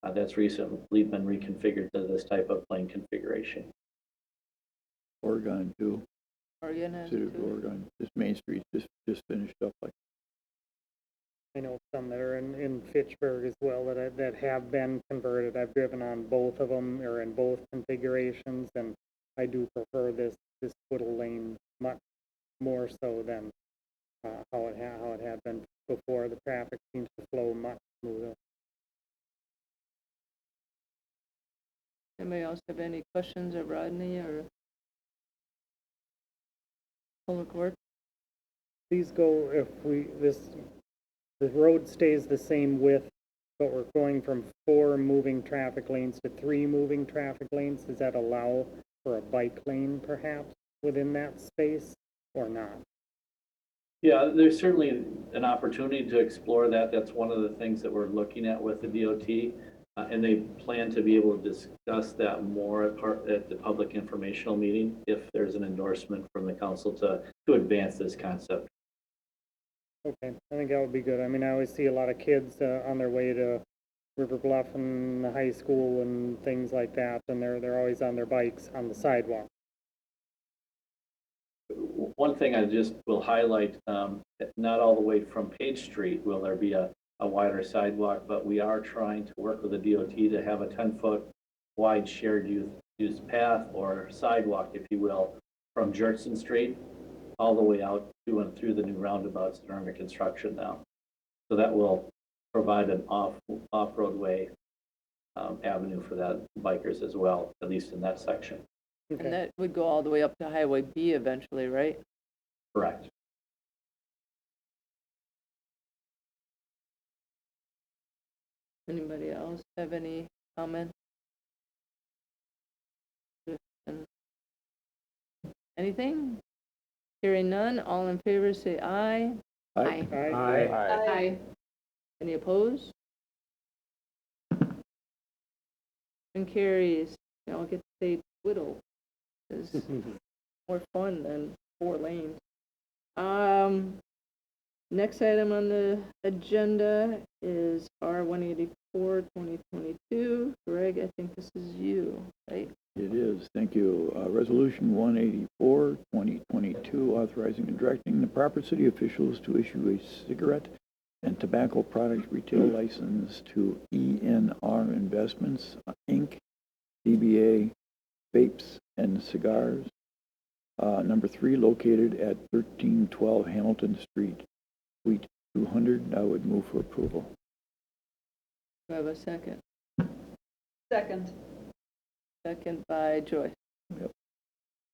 That's recently been reconfigured to this type of lane configuration. Oregon too. Oregon has City it of too. Oregon, this Main Street just finished up like. I know some that are in Fitchburg as well that have been converted. I've driven on both of them or in both configurations, and I do prefer this little lane much more so than how it had been before. The traffic seems to flow much smoother. Anybody else have any questions of Rodney or Public Works? Please go, if the road stays the same width, but we're going from 4 moving traffic lanes to 3 moving traffic lanes, does that allow for a bike lane perhaps within that space or not? Yeah, there's certainly an opportunity to explore that. That's one of the things that we're looking at with the DOT. And they plan to be able to discuss that more at the public informational meeting if there's an endorsement from the council to advance this concept. Okay, I think that would be good. I mean, I always see a lot of kids on their way to River Bluff and the high school and things like that, and they're always on their bikes on the sidewalk. One thing I just will highlight, not all the way from Page Street will there be a wider sidewalk, but we are trying to work with the DOT to have a 10-foot wide shared use path or sidewalk, if you will, from Jurtson Street all the way out to and through the new roundabouts that are under construction now. So that will provide an off-road way avenue for that bikers as well, at least in that section. Okay. And that would go all the way up to Highway B eventually, right? Correct. Anybody else have any comments? Anything? Hearing none, all in favor say aye. Aye. Aye. Any opposed? And carries. Y'all get to say twiddle. It's more fun than 4 lanes. Next item on the agenda is R-184, 2022. Greg, I think this is you, right? It is, thank you. Resolution 184, 2022, authorizing and directing the proper city officials to issue a cigarette and tobacco products retail license to ENR Investments, Inc., DBA Vapes and Cigars, number 3, located at 1312 Hamilton Street, Suite 200. I would move for approval. Do I have a second? Second. Second by Joyce. Yep.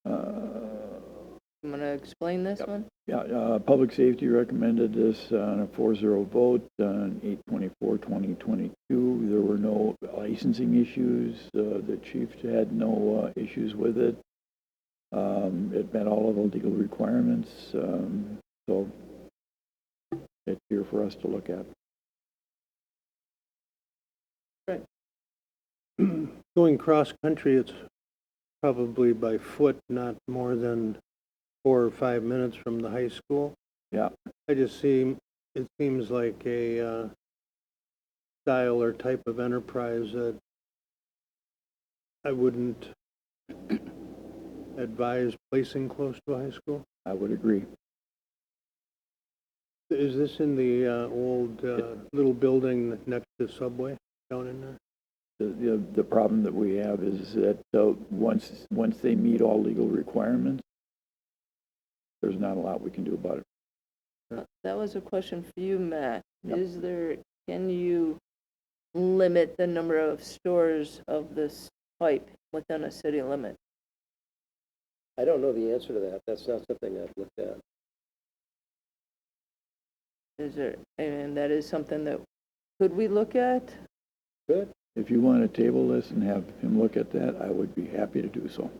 I'm going to explain this one. Yeah, Public Safety recommended this on a 4-0 vote on 8/24/2022. There were no licensing issues. The chief had no issues with it. It met all of the legal requirements, so it's here for us to look at. Right. Going cross-country, it's probably by foot, not more than 4 or 5 minutes from the high school. Yeah. It seems like a style or type of enterprise that I wouldn't advise placing close to a high school. I would agree. Is this in the old little building next to Subway down in there? The problem that we have is that once they meet all legal requirements, there's not a lot we can do about it. That was a question for you, Matt. Yep. Can you limit the number of stores of this type within a city limit? I don't know the answer to that. That's not something I've looked at. And that is something that, could we look at? Good. If you want to table this and have him look at that, I would be happy to do so.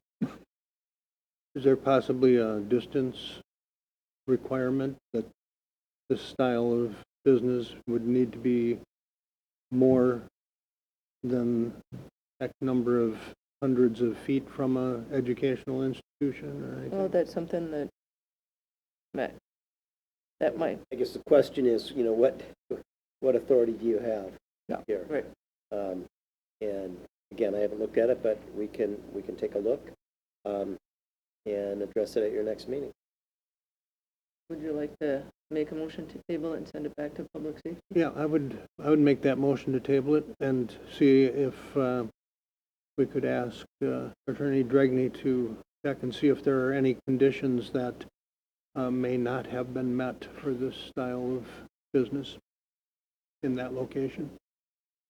Is there possibly a distance requirement that this style of business would need to be more than X number of hundreds of feet from a educational institution or anything? Well, that's something that, Matt, that might. I guess the question is, what authority do you have Yeah. here? Right. And again, I haven't looked at it, but we can take a look, and address it at your next meeting. Would you like to make a motion to table it and send it back to public safety? Yeah, I would make that motion to table it and see if we could ask Attorney Dregney to check and see if there are any conditions that may not have been met for this style of business in that location.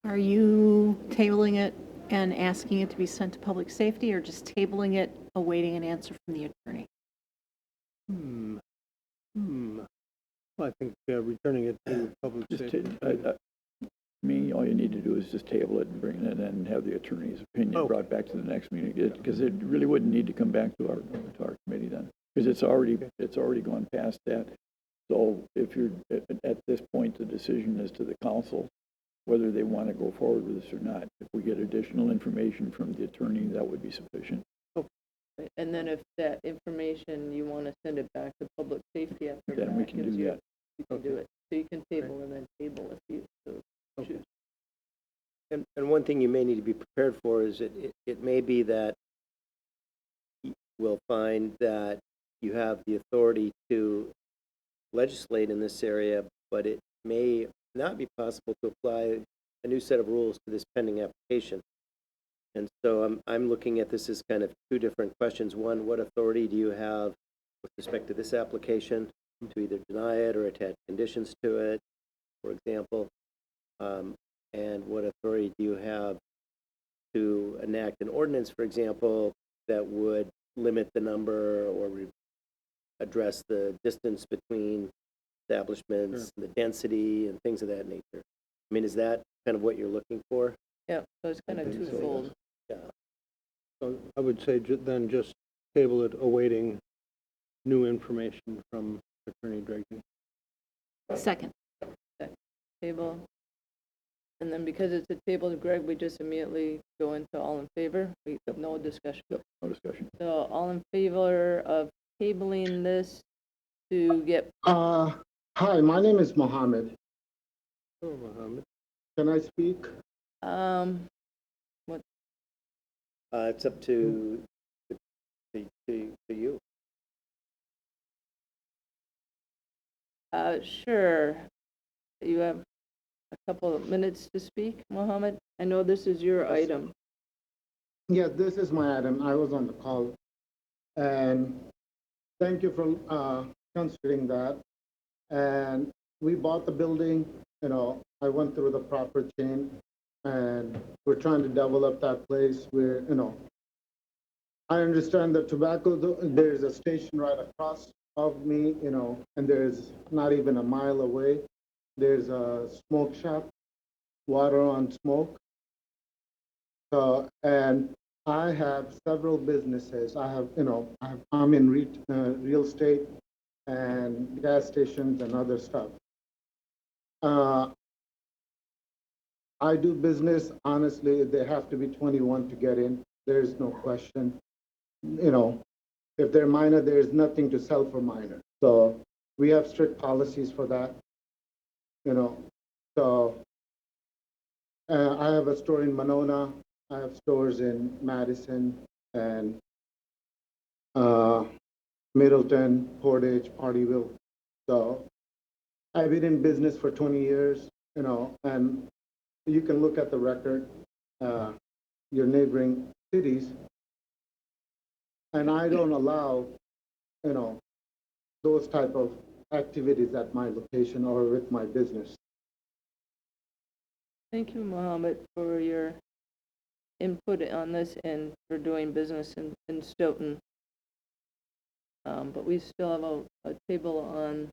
Are you tabling it and asking it to be sent to public safety, or just tabling it, awaiting an answer from the attorney? Well, I think returning it to public Just safety. me, all you need to do is just table it and bring it in and have the attorney's opinion brought back to the next meeting, because it really wouldn't need to come back to our committee then, because it's already gone past that. So if you're at this point, the decision is to the council whether they want to go forward with this or not. If we get additional information from the attorney, that would be sufficient. And then if that information, you want to send it back to public safety after Then we Matt can gives do you- that. You can do it. So you can table and then table if you so choose. And one thing you may need to be prepared for is it may be that we'll find that you have the authority to legislate in this area, but it may not be possible to apply a new set of rules to this pending application. And so I'm looking at this as kind of two different questions. One, what authority do you have with respect to this application to either deny it or attach conditions to it, for example? And what authority do you have to enact an ordinance, for example, that would limit the number or address the distance between establishments, the density, and things of that nature? I mean, is that kind of what you're looking for? Yeah, so it's kind of think so, twofold. Yeah. So I would say then just table it, awaiting new information from Attorney Dregney. Second. Table. And then because it's a table to Greg, we just immediately go into all in favor. We have no discussion. No discussion. So all in favor of tabling this to get, Hi, my name is Mohammed. Oh, Mohammed. Can I speak? what, It's up to you. sure. You have a couple of minutes to speak, Mohammed. I know this is your item. Yeah, this is my item. I was on the call. And thank you for considering that. And we bought the building, I went through the proper chain, and we're trying to develop that place where, I understand that tobacco, there's a station right across of me, and there's not even a mile away. There's a smoke shop, water on smoke. And I have several businesses. I'm in real estate and gas stations and other stuff. I do business, honestly, they have to be 21 to get in. There's no question. If they're minor, there's nothing to sell for minor. So we have strict policies for that. So I have a store in Monona. I have stores in Madison and Middleton, Portage, Partyville. So I've been in business for 20 years, and you can look at the record, your neighboring cities, and I don't allow, those type of activities at my location or with my business. Thank you, Mohammed, for your input on this and for doing business in Stoughton. But we still have a table on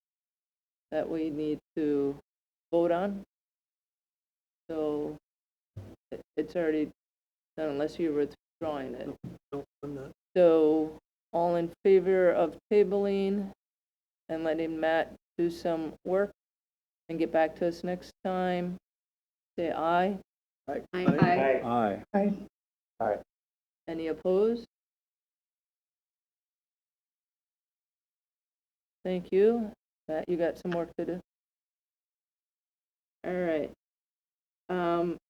that we need to vote on. So it's already done unless you're withdrawing it. No, I'm not. So all in favor of tabling and letting Matt do some work and get back to us next time, say aye. Aye. Aye. Aye. Any opposed? Thank you. Matt, you got some work to do? All right.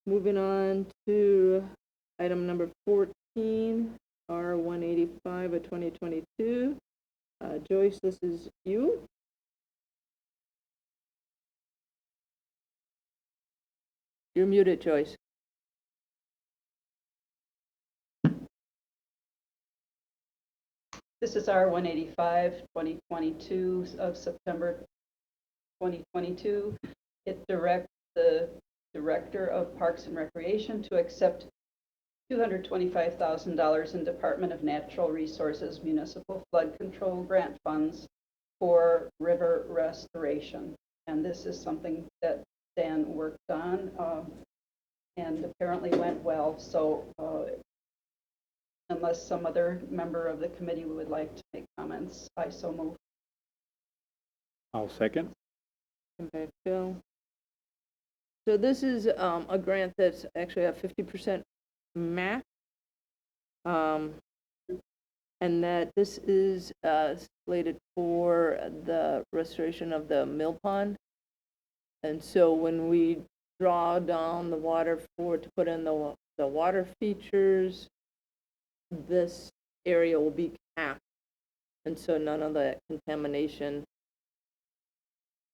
Moving on to item number 14, R 185 of 2022. Joyce, this is you. You're muted, Joyce. This is R 185, 2022 of September 2022. It directs the Director of Parks and Recreation to accept $225,000 in Department of Natural Resources Municipal Flood Control Grant Funds for river restoration. And this is something that Dan worked on and apparently went well. So unless some other member of the committee would like to make comments, I so move. I'll second. Okay, Phil. So this is a grant that's actually a 50% match. And that this is slated for the restoration of the mill pond. And so when we draw down the water to put in the water features, this area will be capped. And so none of the contamination,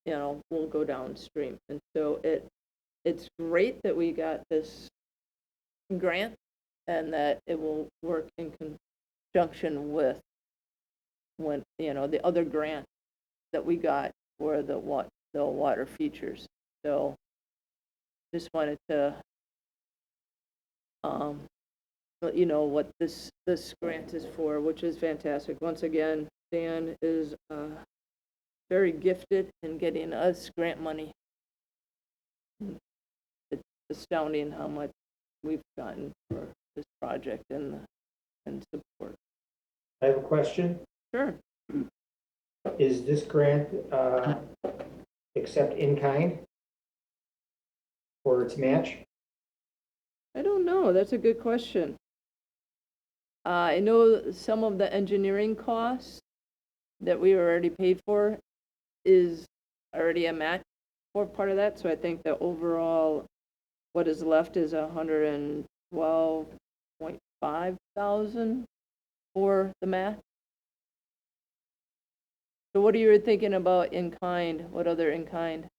will go downstream. And so it's great that we got this grant and that it will work in conjunction with the other grant that we got for the water features. So just wanted to let you know what this grant is for, which is fantastic. Once again, Dan is very gifted in getting us grant money. It's astounding how much we've gotten for this project and support. I have a question. Sure. Is this grant accept in kind for its match? I don't know. That's a good question. I know some of the engineering costs that we already paid for is already a match for part of that. So I think the overall, what is left is $112.5 thousand for the match. So what are you thinking about in kind? What other in kind?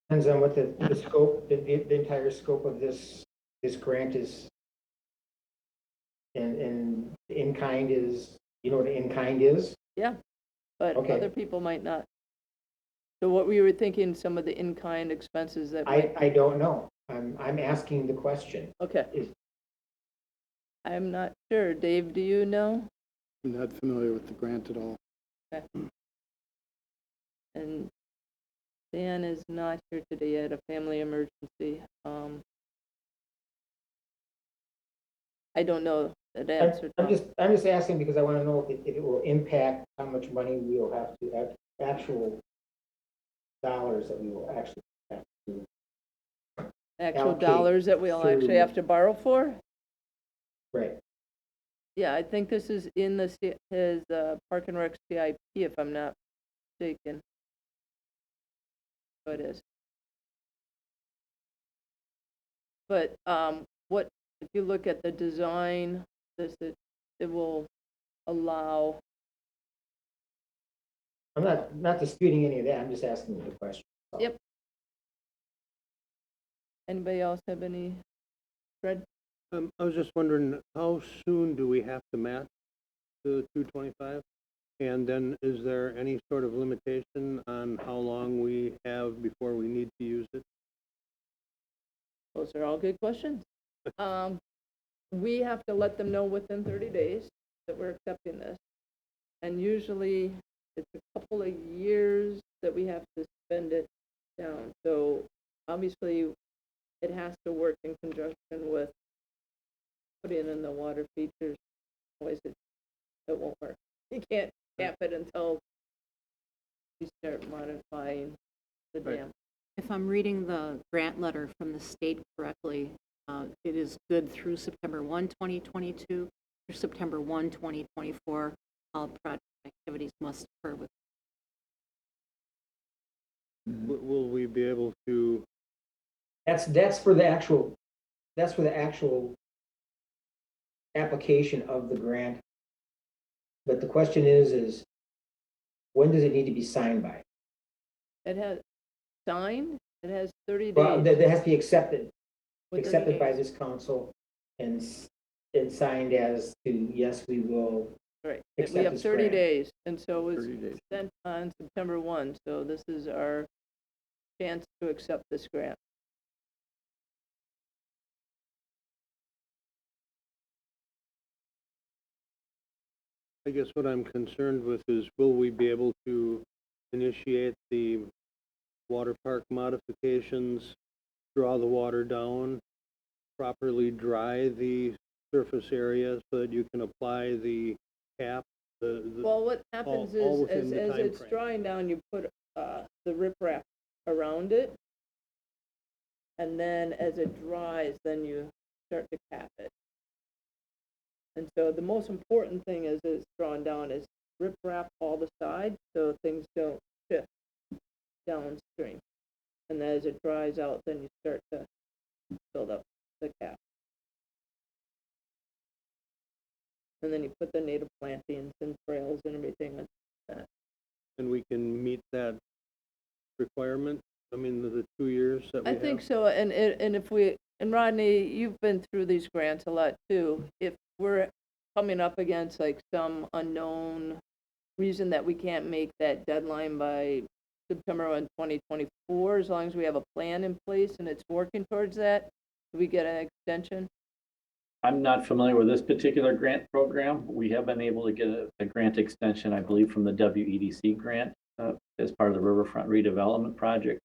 Depends on what the scope, the entire scope of this grant is. And in kind is, you know what in kind is? Yeah, but Okay. other people might not. So what we were thinking, some of the in kind expenses that I don't know. I'm asking the question. Okay. I'm not sure. Dave, do you know? I'm not familiar with the grant at all. Okay. And Dan is not here today at a family emergency. I don't know the answer. I'm just asking because I want to know if it will impact how much money we will have to actual dollars that we will actually have to Actual allocate dollars that we'll actually have to borrow for? Right. Yeah, I think this is in his Park and Rec CIP, if I'm not mistaken. So it is. But if you look at the design, it will allow. I'm not disputing any of that. I'm just asking the question. Yep. Anybody else have any? Fred? I was just wondering, how soon do we have to match the 225? And then is there any sort of limitation on how long we have before we need to use it? Those are all good questions. We have to let them know within 30 days that we're accepting this. And usually it's a couple of years that we have to spend it down. So obviously it has to work in conjunction with putting in the water features. Otherwise it won't work. You can't cap it until you start modifying the dam. If I'm reading the grant letter from the state correctly, it is good through September 1, 2022, through September 1, 2024. All project activities must occur with. Will we be able to, That's for the actual application of the grant. But the question is when does it need to be signed by? It has signed, it has 30 Well, days. that has to be accepted Within accepted by days. this council and signed as to, yes, we will Right, accept we have this 30 grant. days, and so it was 30 days. sent on September 1, so this is our chance to accept this grant. I guess what I'm concerned with is, will we be able to initiate the water park modifications, draw the water down, properly dry the surface area so that you can apply the cap? Well, what happens all is, within as the time it's frame. drying down, you put the riprap around it, and then as it dries, then you start to cap it. And so the most important thing as it's drawn down is riprap all the sides so things don't shift downstream. And then as it dries out, then you start to build up the cap. And then you put the native plantings and trails and everything on that. And we can meet that requirement? I mean, the 2 years that we I have? think so, and if we, and Rodney, you've been through these grants a lot too. If we're coming up against like some unknown reason that we can't make that deadline by September 1, 2024, as long as we have a plan in place and it's working towards that, do we get an extension? I'm not familiar with this particular grant program. We have been able to get a grant extension, I believe, from the WEDC grant as part of the Riverfront redevelopment project.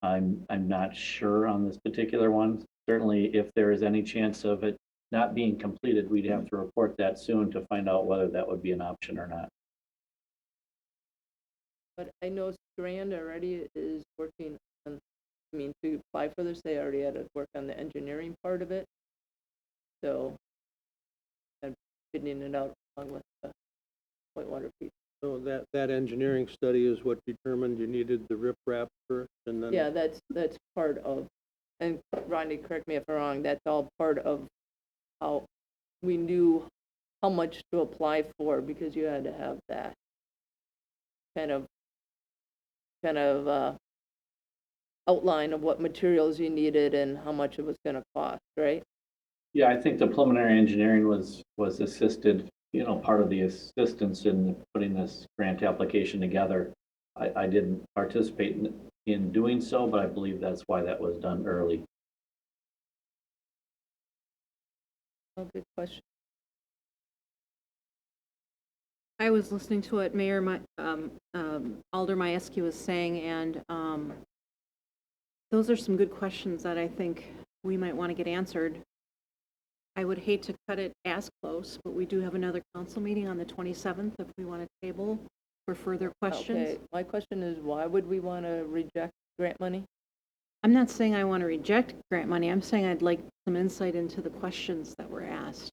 I'm not sure on this particular one. Certainly, if there is any chance of it not being completed, we'd have to report that soon to find out whether that would be an option or not. But I know Strand already is working on, I mean, to apply for this, they already had to work on the engineering part of it. So I'm fitting it out along with the Point Water people. So that engineering study is what determined you needed the riprap first, and then? Yeah, that's part of, and Rodney, correct me if I'm wrong, that's all part of how we knew how much to apply for, because you had to have that kind of outline of what materials you needed and how much it was going to cost, right? Yeah, I think the preliminary engineering was assisted, part of the assistance in putting this grant application together. I didn't participate in doing so, but I believe that's why that was done early. Oh, good question. I was listening to what Mayor Alder Majewski was saying, and those are some good questions that I think we might want to get answered. I would hate to cut it as close, but we do have another council meeting on the 27th if we want to table for further questions. Okay, my question is, why would we want to reject grant money? I'm not saying I want to reject grant money. I'm saying I'd like some insight into the questions that were asked.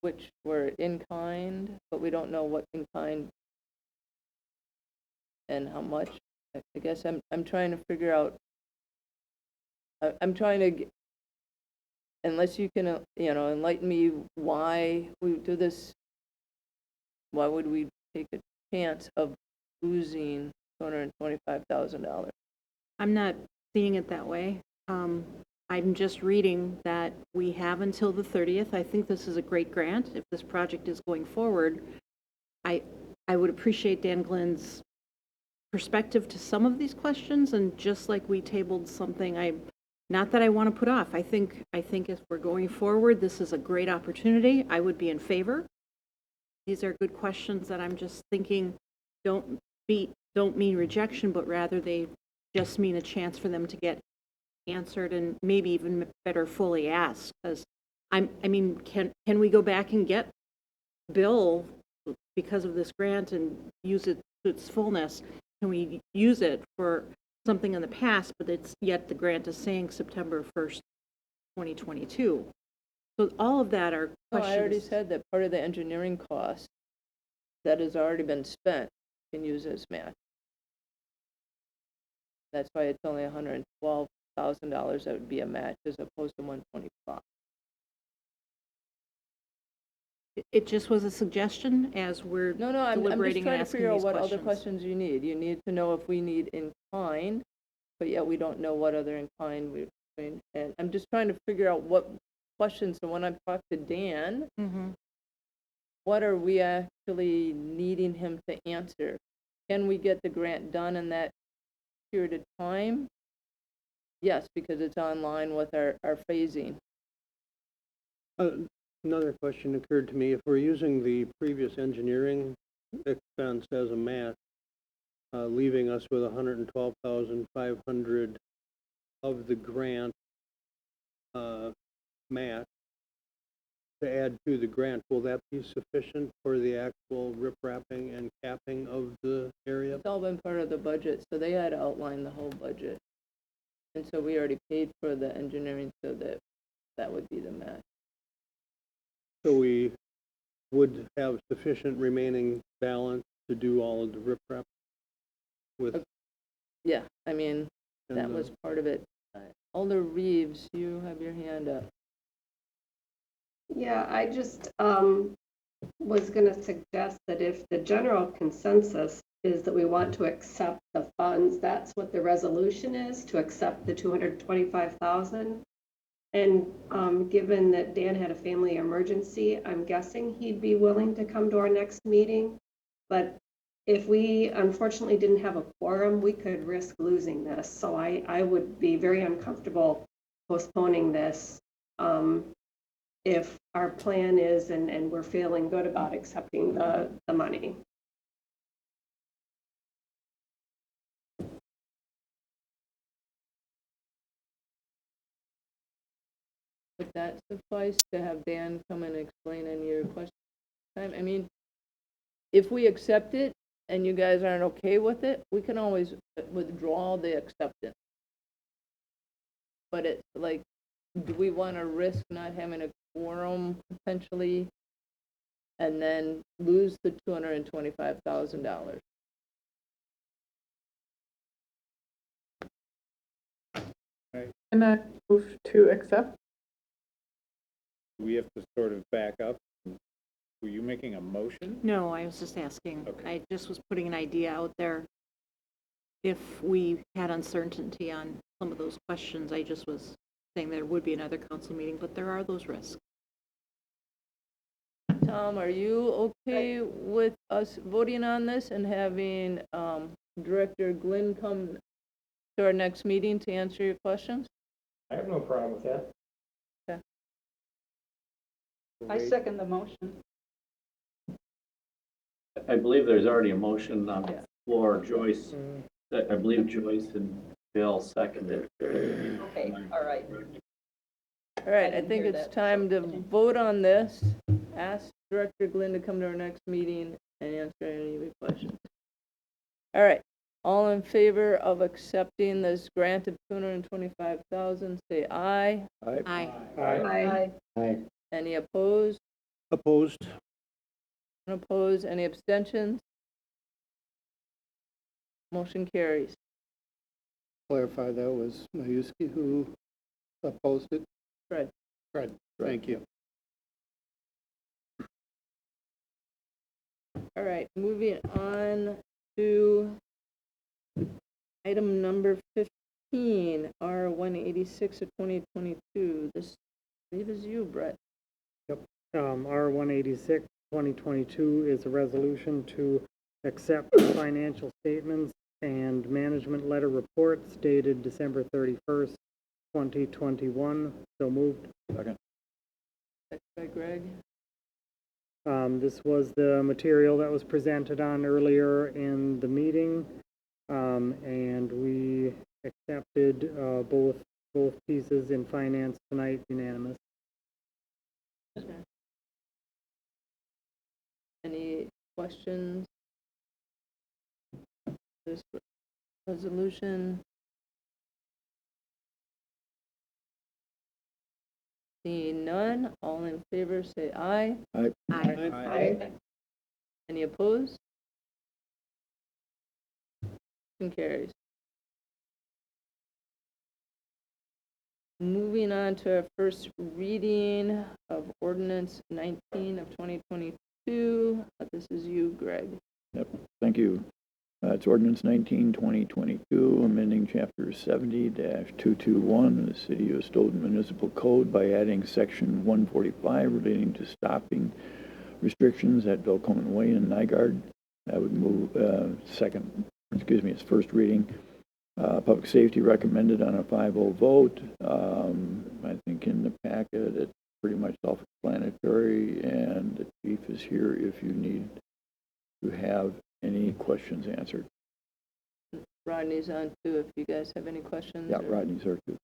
Which were in kind, but we don't know what in kind and how much. I guess I'm trying to figure out. I'm trying to, unless you can, enlighten me why we do this. Why would we take a chance of losing $225,000? I'm not seeing it that way. I'm just reading that we have until the 30th. I think this is a great grant. If this project is going forward, I would appreciate Dan Glenn's perspective to some of these questions, and just like we tabled something, not that I want to put off. I think if we're going forward, this is a great opportunity. I would be in favor. These are good questions that I'm just thinking don't mean rejection, but rather they just mean a chance for them to get answered and maybe even better fully asked. Because can we go back and get Bill because of this grant and use it to its fullness? Can we use it for something in the past, but yet the grant is saying September 1st, 2022? So all of that are questions. I already said that part of the engineering cost that has already been spent can use as match. That's why it's only $112,000 that would be a match as opposed to 125. It just was a suggestion as we're No, I'm just deliberating and trying to asking figure out these what other questions. questions you need. You need to know if we need in kind, but yet we don't know what other in kind we're doing. And I'm just trying to figure out what questions, so when I talk to Dan, Mhm. what are we actually needing him to answer? Can we get the grant done in that period of time? Yes, because it's online with our phasing. Another question occurred to me. If we're using the previous engineering expense as a match, leaving us with 112,500 of the grant match to add to the grant, will that be sufficient for the actual riprapping and capping of the area? It's all been part of the budget, so they had to outline the whole budget. And so we already paid for the engineering, so that would be the match. So we would have sufficient remaining balance to do all of the riprap with? Yeah, I mean, that And, was part of it. Alder Reeves, you have your hand up. Yeah, I just was going to suggest that if the general consensus is that we want to accept the funds, that's what the resolution is, to accept the 225,000. And given that Dan had a family emergency, I'm guessing he'd be willing to come to our next meeting. But if we unfortunately didn't have a quorum, we could risk losing this. So I would be very uncomfortable postponing this if our plan is, and we're feeling good about accepting the money. Would that suffice to have Dan come and explain any of your questions? I mean, if we accept it and you guys aren't okay with it, we can always withdraw the acceptance. But it's like, do we want to risk not having a quorum potentially and then lose the $225,000? And I move to accept. We have to sort of back up. Were you making a motion? No, I was just asking. Okay. I just was putting an idea out there. If we had uncertainty on some of those questions, I just was saying there would be another council meeting, but there are those risks. Tom, are you okay with us voting on this and having Director Glenn come to our next meeting to answer your questions? I have no problem with that. Okay. I second the motion. I believe there's already a motion on the Yeah. floor. Joyce, I believe Joyce and Bill seconded. Okay, all right. All right, I didn't think hear it's that, time so- to vote on this. Ask Director Glenn to come to our next meeting and answer any of your questions. All right, all in favor of accepting this grant of $225,000, say aye. Aye. Aye. Aye. Any opposed? Opposed? Unopposed? Any abstentions? Motion carries. Clarify, that was Mayuski who opposed it? Fred. Fred, thank you. All right, moving on to item number 15, R-186 of 2022. This, I believe, is you, Brett. R 186, 2022 is a resolution to accept the financial statements and management letter reports dated December 31st, 2021. So moved. Second. Second by Greg. This was the material that was presented on earlier in the meeting, and we accepted both pieces in finance tonight, unanimous. Any questions? This resolution? Seeing none, all in favor say aye. Aye. Aye. Aye. Any opposed? Motion carries. Moving on to our first reading of ordinance 19 of 2022. This is you, Greg. Yep, thank you. It's ordinance 19, 2022, amending chapter 70-221 of the City of Stoughton Municipal Code by adding section 145 relating to stopping restrictions at Belcomen Way in Nygaard. That would move, its first reading. Public Safety recommended on a 5-0 vote. I think in the packet it's pretty much self-explanatory, and the chief is here if you need to have any questions answered. Rodney's on too, if you guys have any questions. Yeah, Rodney's here too.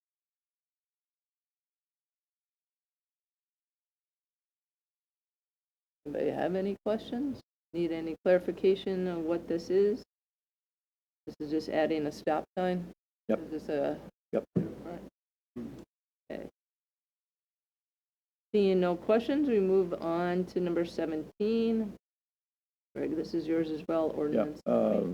Anybody have any questions? Need any clarification of what this is? This is just adding a stop sign? Yep. Is this a... Yep. Right. Okay. Seeing no questions, we move on to number 17. Greg, this is yours as well, ordinance. Yep.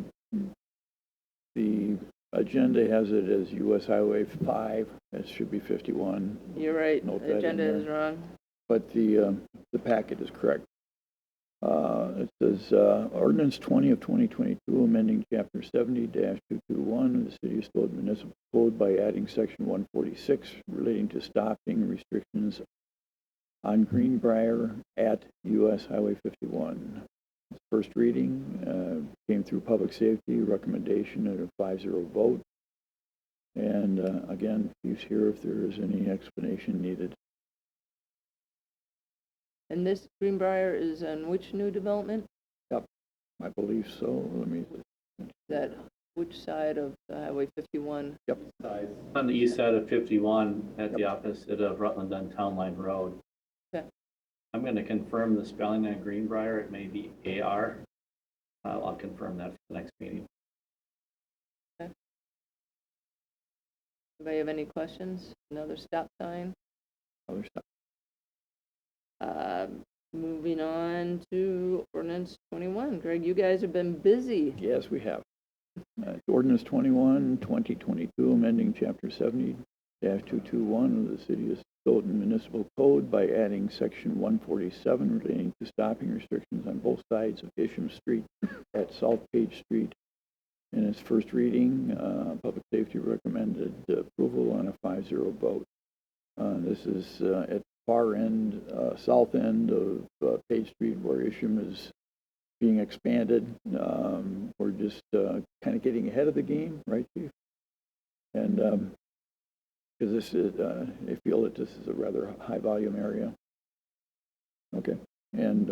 The agenda has it as US Highway 5. It should be 51. You're right. Note The agenda is wrong. But the packet is correct. It says ordinance 20 of 2022, amending chapter 70-221 of the City of Stoughton Municipal Code by adding section 146 relating to stopping restrictions on Greenbrier at US Highway 51. First reading came through Public Safety, recommendation at a 5-0 vote. And again, he's here if there is any explanation needed. And this Greenbrier is on which new development? Yep, I believe so. Let me. That which side of the Highway 51? Yep. On the east side of 51, at the opposite of Rutland on Town Line Road. Okay. I'm going to confirm the spelling on Greenbrier. It may be AR. I'll confirm that for the next meeting. Okay. Anybody have any questions? Another stop sign? Another stop. Moving on to ordinance 21. Greg, you guys have been busy. Yes, we have. Ordinance 21, 2022, amending chapter 70-221 of the City of Stoughton Municipal Code by adding section 147 relating to stopping restrictions on both sides of Isham Street at South Page Street. In its first reading, Public Safety recommended approval on a 5-0 vote. This is at far end, south end of Page Street where Isham is being expanded. We're just kind of getting ahead of the game, right, Chief? And because this is, I feel that this is a rather high volume area. Okay, and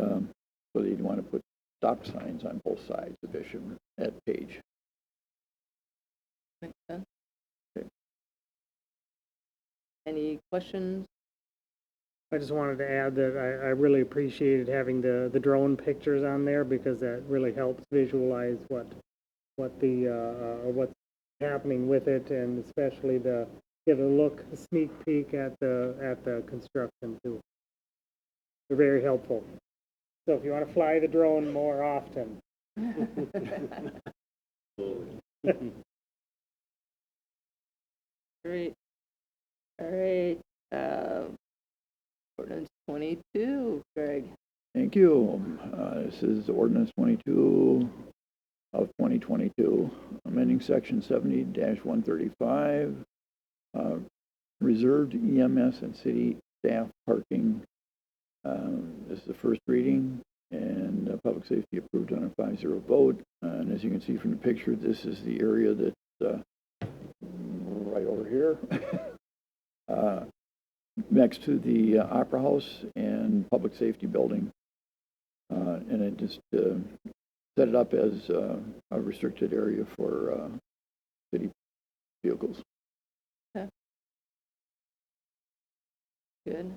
so you'd want to put stop signs on both sides of Isham at Page. Makes sense. Okay. Any questions? I just wanted to add that I really appreciated having the drone pictures on there because that really helps visualize what's happening with it, and especially to get a sneak peek at the construction too. They're very helpful. So if you want to fly the drone more often. Great. All right. Ordinance 22, Greg. Thank you. This is ordinance 22 of 2022, amending section 70-135, reserved EMS and city staff parking. This is the first reading, and Public Safety approved on a 5-0 vote. And as you can see from the picture, this is the area that's right over here. Next to the Opera House and Public Safety Building. And it just set it up as a restricted area for city vehicles. Okay. Good.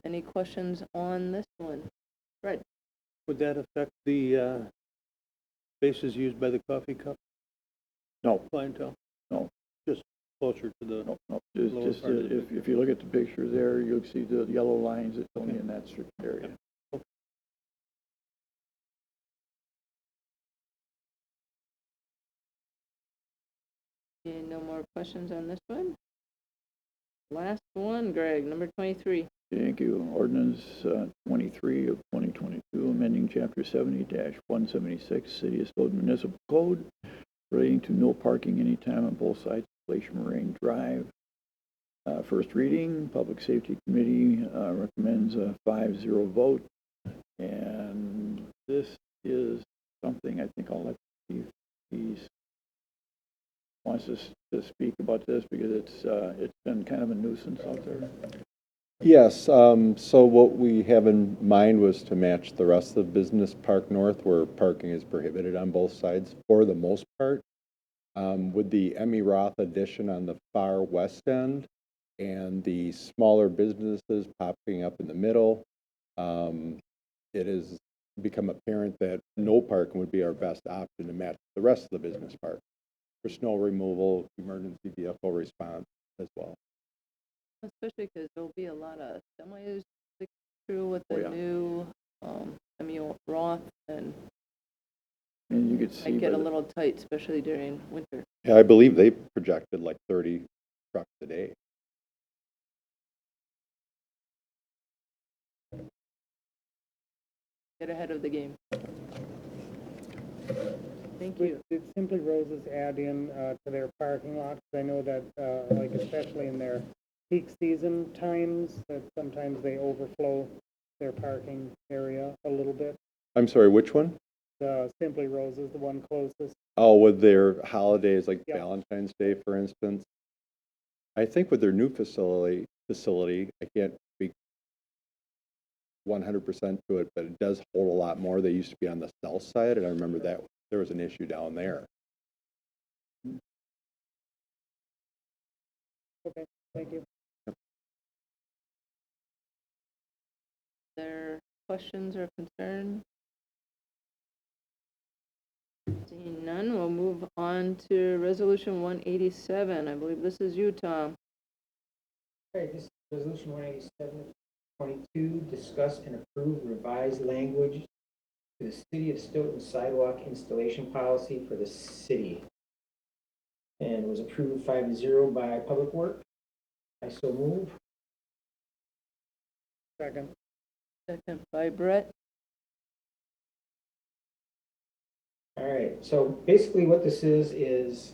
Any questions on this one? Right. Would that affect the spaces used by the coffee cup No. clientele? No. Just closer to the... No. Just if you look at the picture there, you'll see the yellow lines. It's only in that strict area. No more questions on this one? Last one, Greg, number 23. Thank you. Ordinance 23 of 2022, amending Chapter 70-176, City of Stoughton Municipal Code, relating to no parking anytime on both sides of Glacier Moraine Drive. First reading, Public Safety Committee recommends a 5-0 vote. And this is something I think I'll let Steve, he wants us to speak about this because it's been kind of a nuisance out there. Yes, so what we have in mind was to match the rest of Business Park North where parking is prohibited on both sides for the most part. With the Emmy Roth addition on the far west end and the smaller businesses popping up in the middle, it has become apparent that no parking would be our best option to match the rest of the business park for snow removal, emergency vehicle response as well. Especially because there'll be a lot of semis through with the new Emmy Roth, and you could see might get a little tight, especially during winter. Yeah, I believe they projected like 30 trucks a day. Get ahead of the game. Thank you. Did Simply Roses add in to their parking lot? 'Cause I know that, like especially in their peak season times, that sometimes they overflow their parking area a little bit. I'm sorry, which one? The Simply Roses, the one closest. Oh, with their holidays like Yep. Valentine's Day, for instance. I think with their new facility, I can't speak 100% to it, but it does hold a lot more. They used to be on the south side, and I remember that there was an issue down there. Okay, thank you. There questions or concerns? Seeing none, we'll move on to Resolution 187. I believe this is you, Tom. All right, this is Resolution 187-22, discuss and approve revised language to the City of Stoughton sidewalk installation policy for the city. And was approved 5-0 by Public Works. I so move. Second. Second by Brett. All right, so basically what this is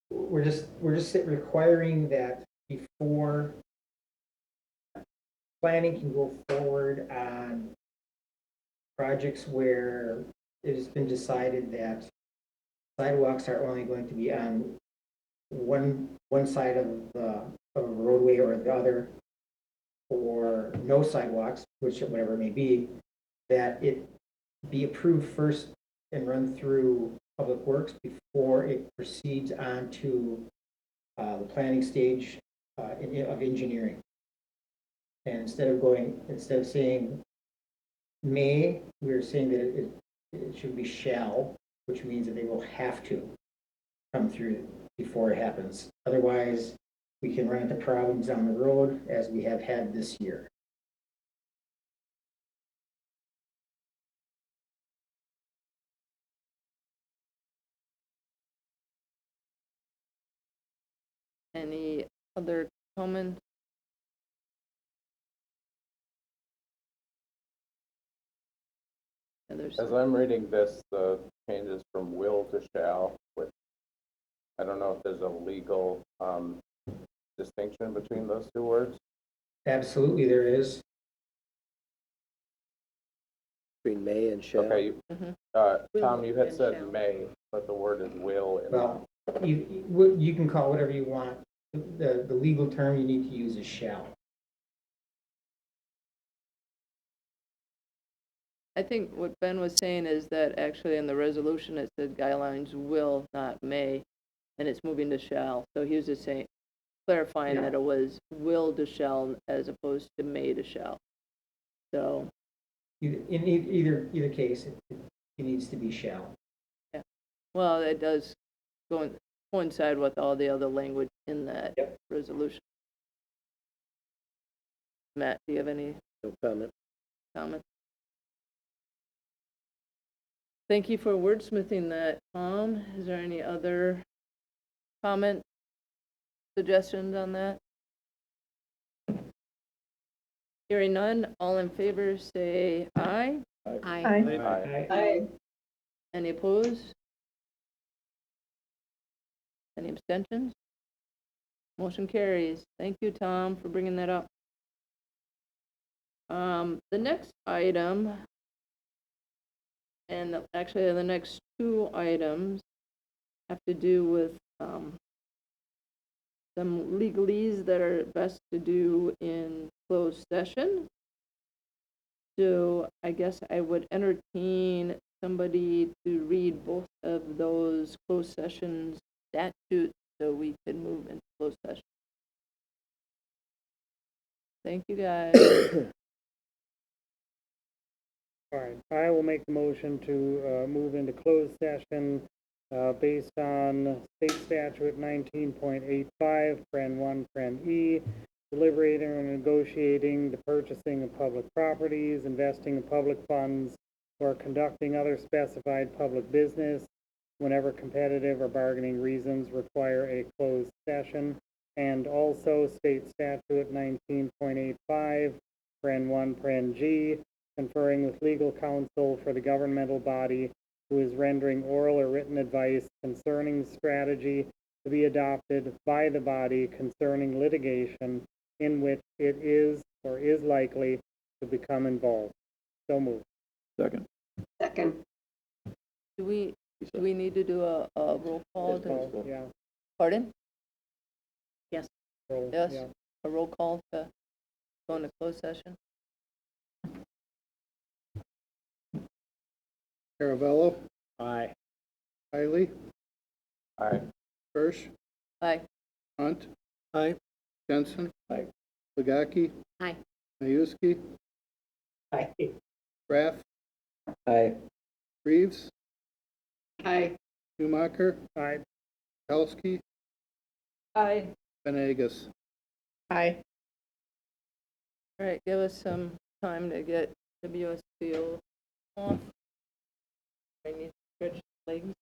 we're just requiring that before planning can go forward on projects where it has been decided that sidewalks are only going to be on one side of a roadway or the other, or no sidewalks, whatever it may be, that it be approved first and run through Public Works before it proceeds on to the planning stage of engineering. And instead of saying may, we're saying that it should be shall, which means that they will have to come through before it happens. Otherwise, we can run into problems down the road as we have had this year. Any other comments? As I'm reading this, the changes from will to shall, which I don't know if there's a legal distinction between those two words. Absolutely, there is. Between may and shall. Okay, Tom, you had and said shall. may, but the word is will. Well, you can call whatever you want. The legal term you need to use is shall. I think what Ben was saying is that actually in the resolution it said guidelines will, not may, and it's moving to shall. So he was just saying, clarifying that it was will to shall as opposed to may to shall. So. In either case, it needs to be shall. Yeah. Well, it does coincide with all the other language in that resolution. Matt, do you have any comment? Thank you for wordsmithing that, Tom. Is there any other comment? suggestions on that? Hearing none, all in favor say aye. Aye. Any opposed? Any abstentions? Motion carries. Thank you, Tom, for bringing that up. The next item, and actually the next two items, have to do with some legalese that are best to do in closed session. So I guess I would entertain somebody to read both of those closed session statutes so we can move into closed session. Thank you, guys. All right, I will make the motion to move into closed session based on state statute 19.85, paren 1, paren E, deliberating or negotiating the purchasing of public properties, investing in public funds, or conducting other specified public business whenever competitive or bargaining reasons require a closed session, and also state statute 19.85, paren 1, paren G, conferring with legal counsel for the governmental body who is rendering oral or written advice concerning strategy to be adopted by the body concerning litigation in which it is or is likely to become involved. So moved. Second. Second. Do we need to do a roll call? Yeah. Pardon? Yes. Yes, Yeah. a roll call to go into closed session? Caravello, Aye. Hiley, Aye. Hirsch, Aye. Hunt, Aye. Jensen. Aye. Legaki, Aye. Mayuski, Aye. Graff, Aye. Reeves, Aye. Schumacher, Aye. Kowski, Aye. Venegas. Aye. All right, give us some time to get WSPO off. I need to stretch legs.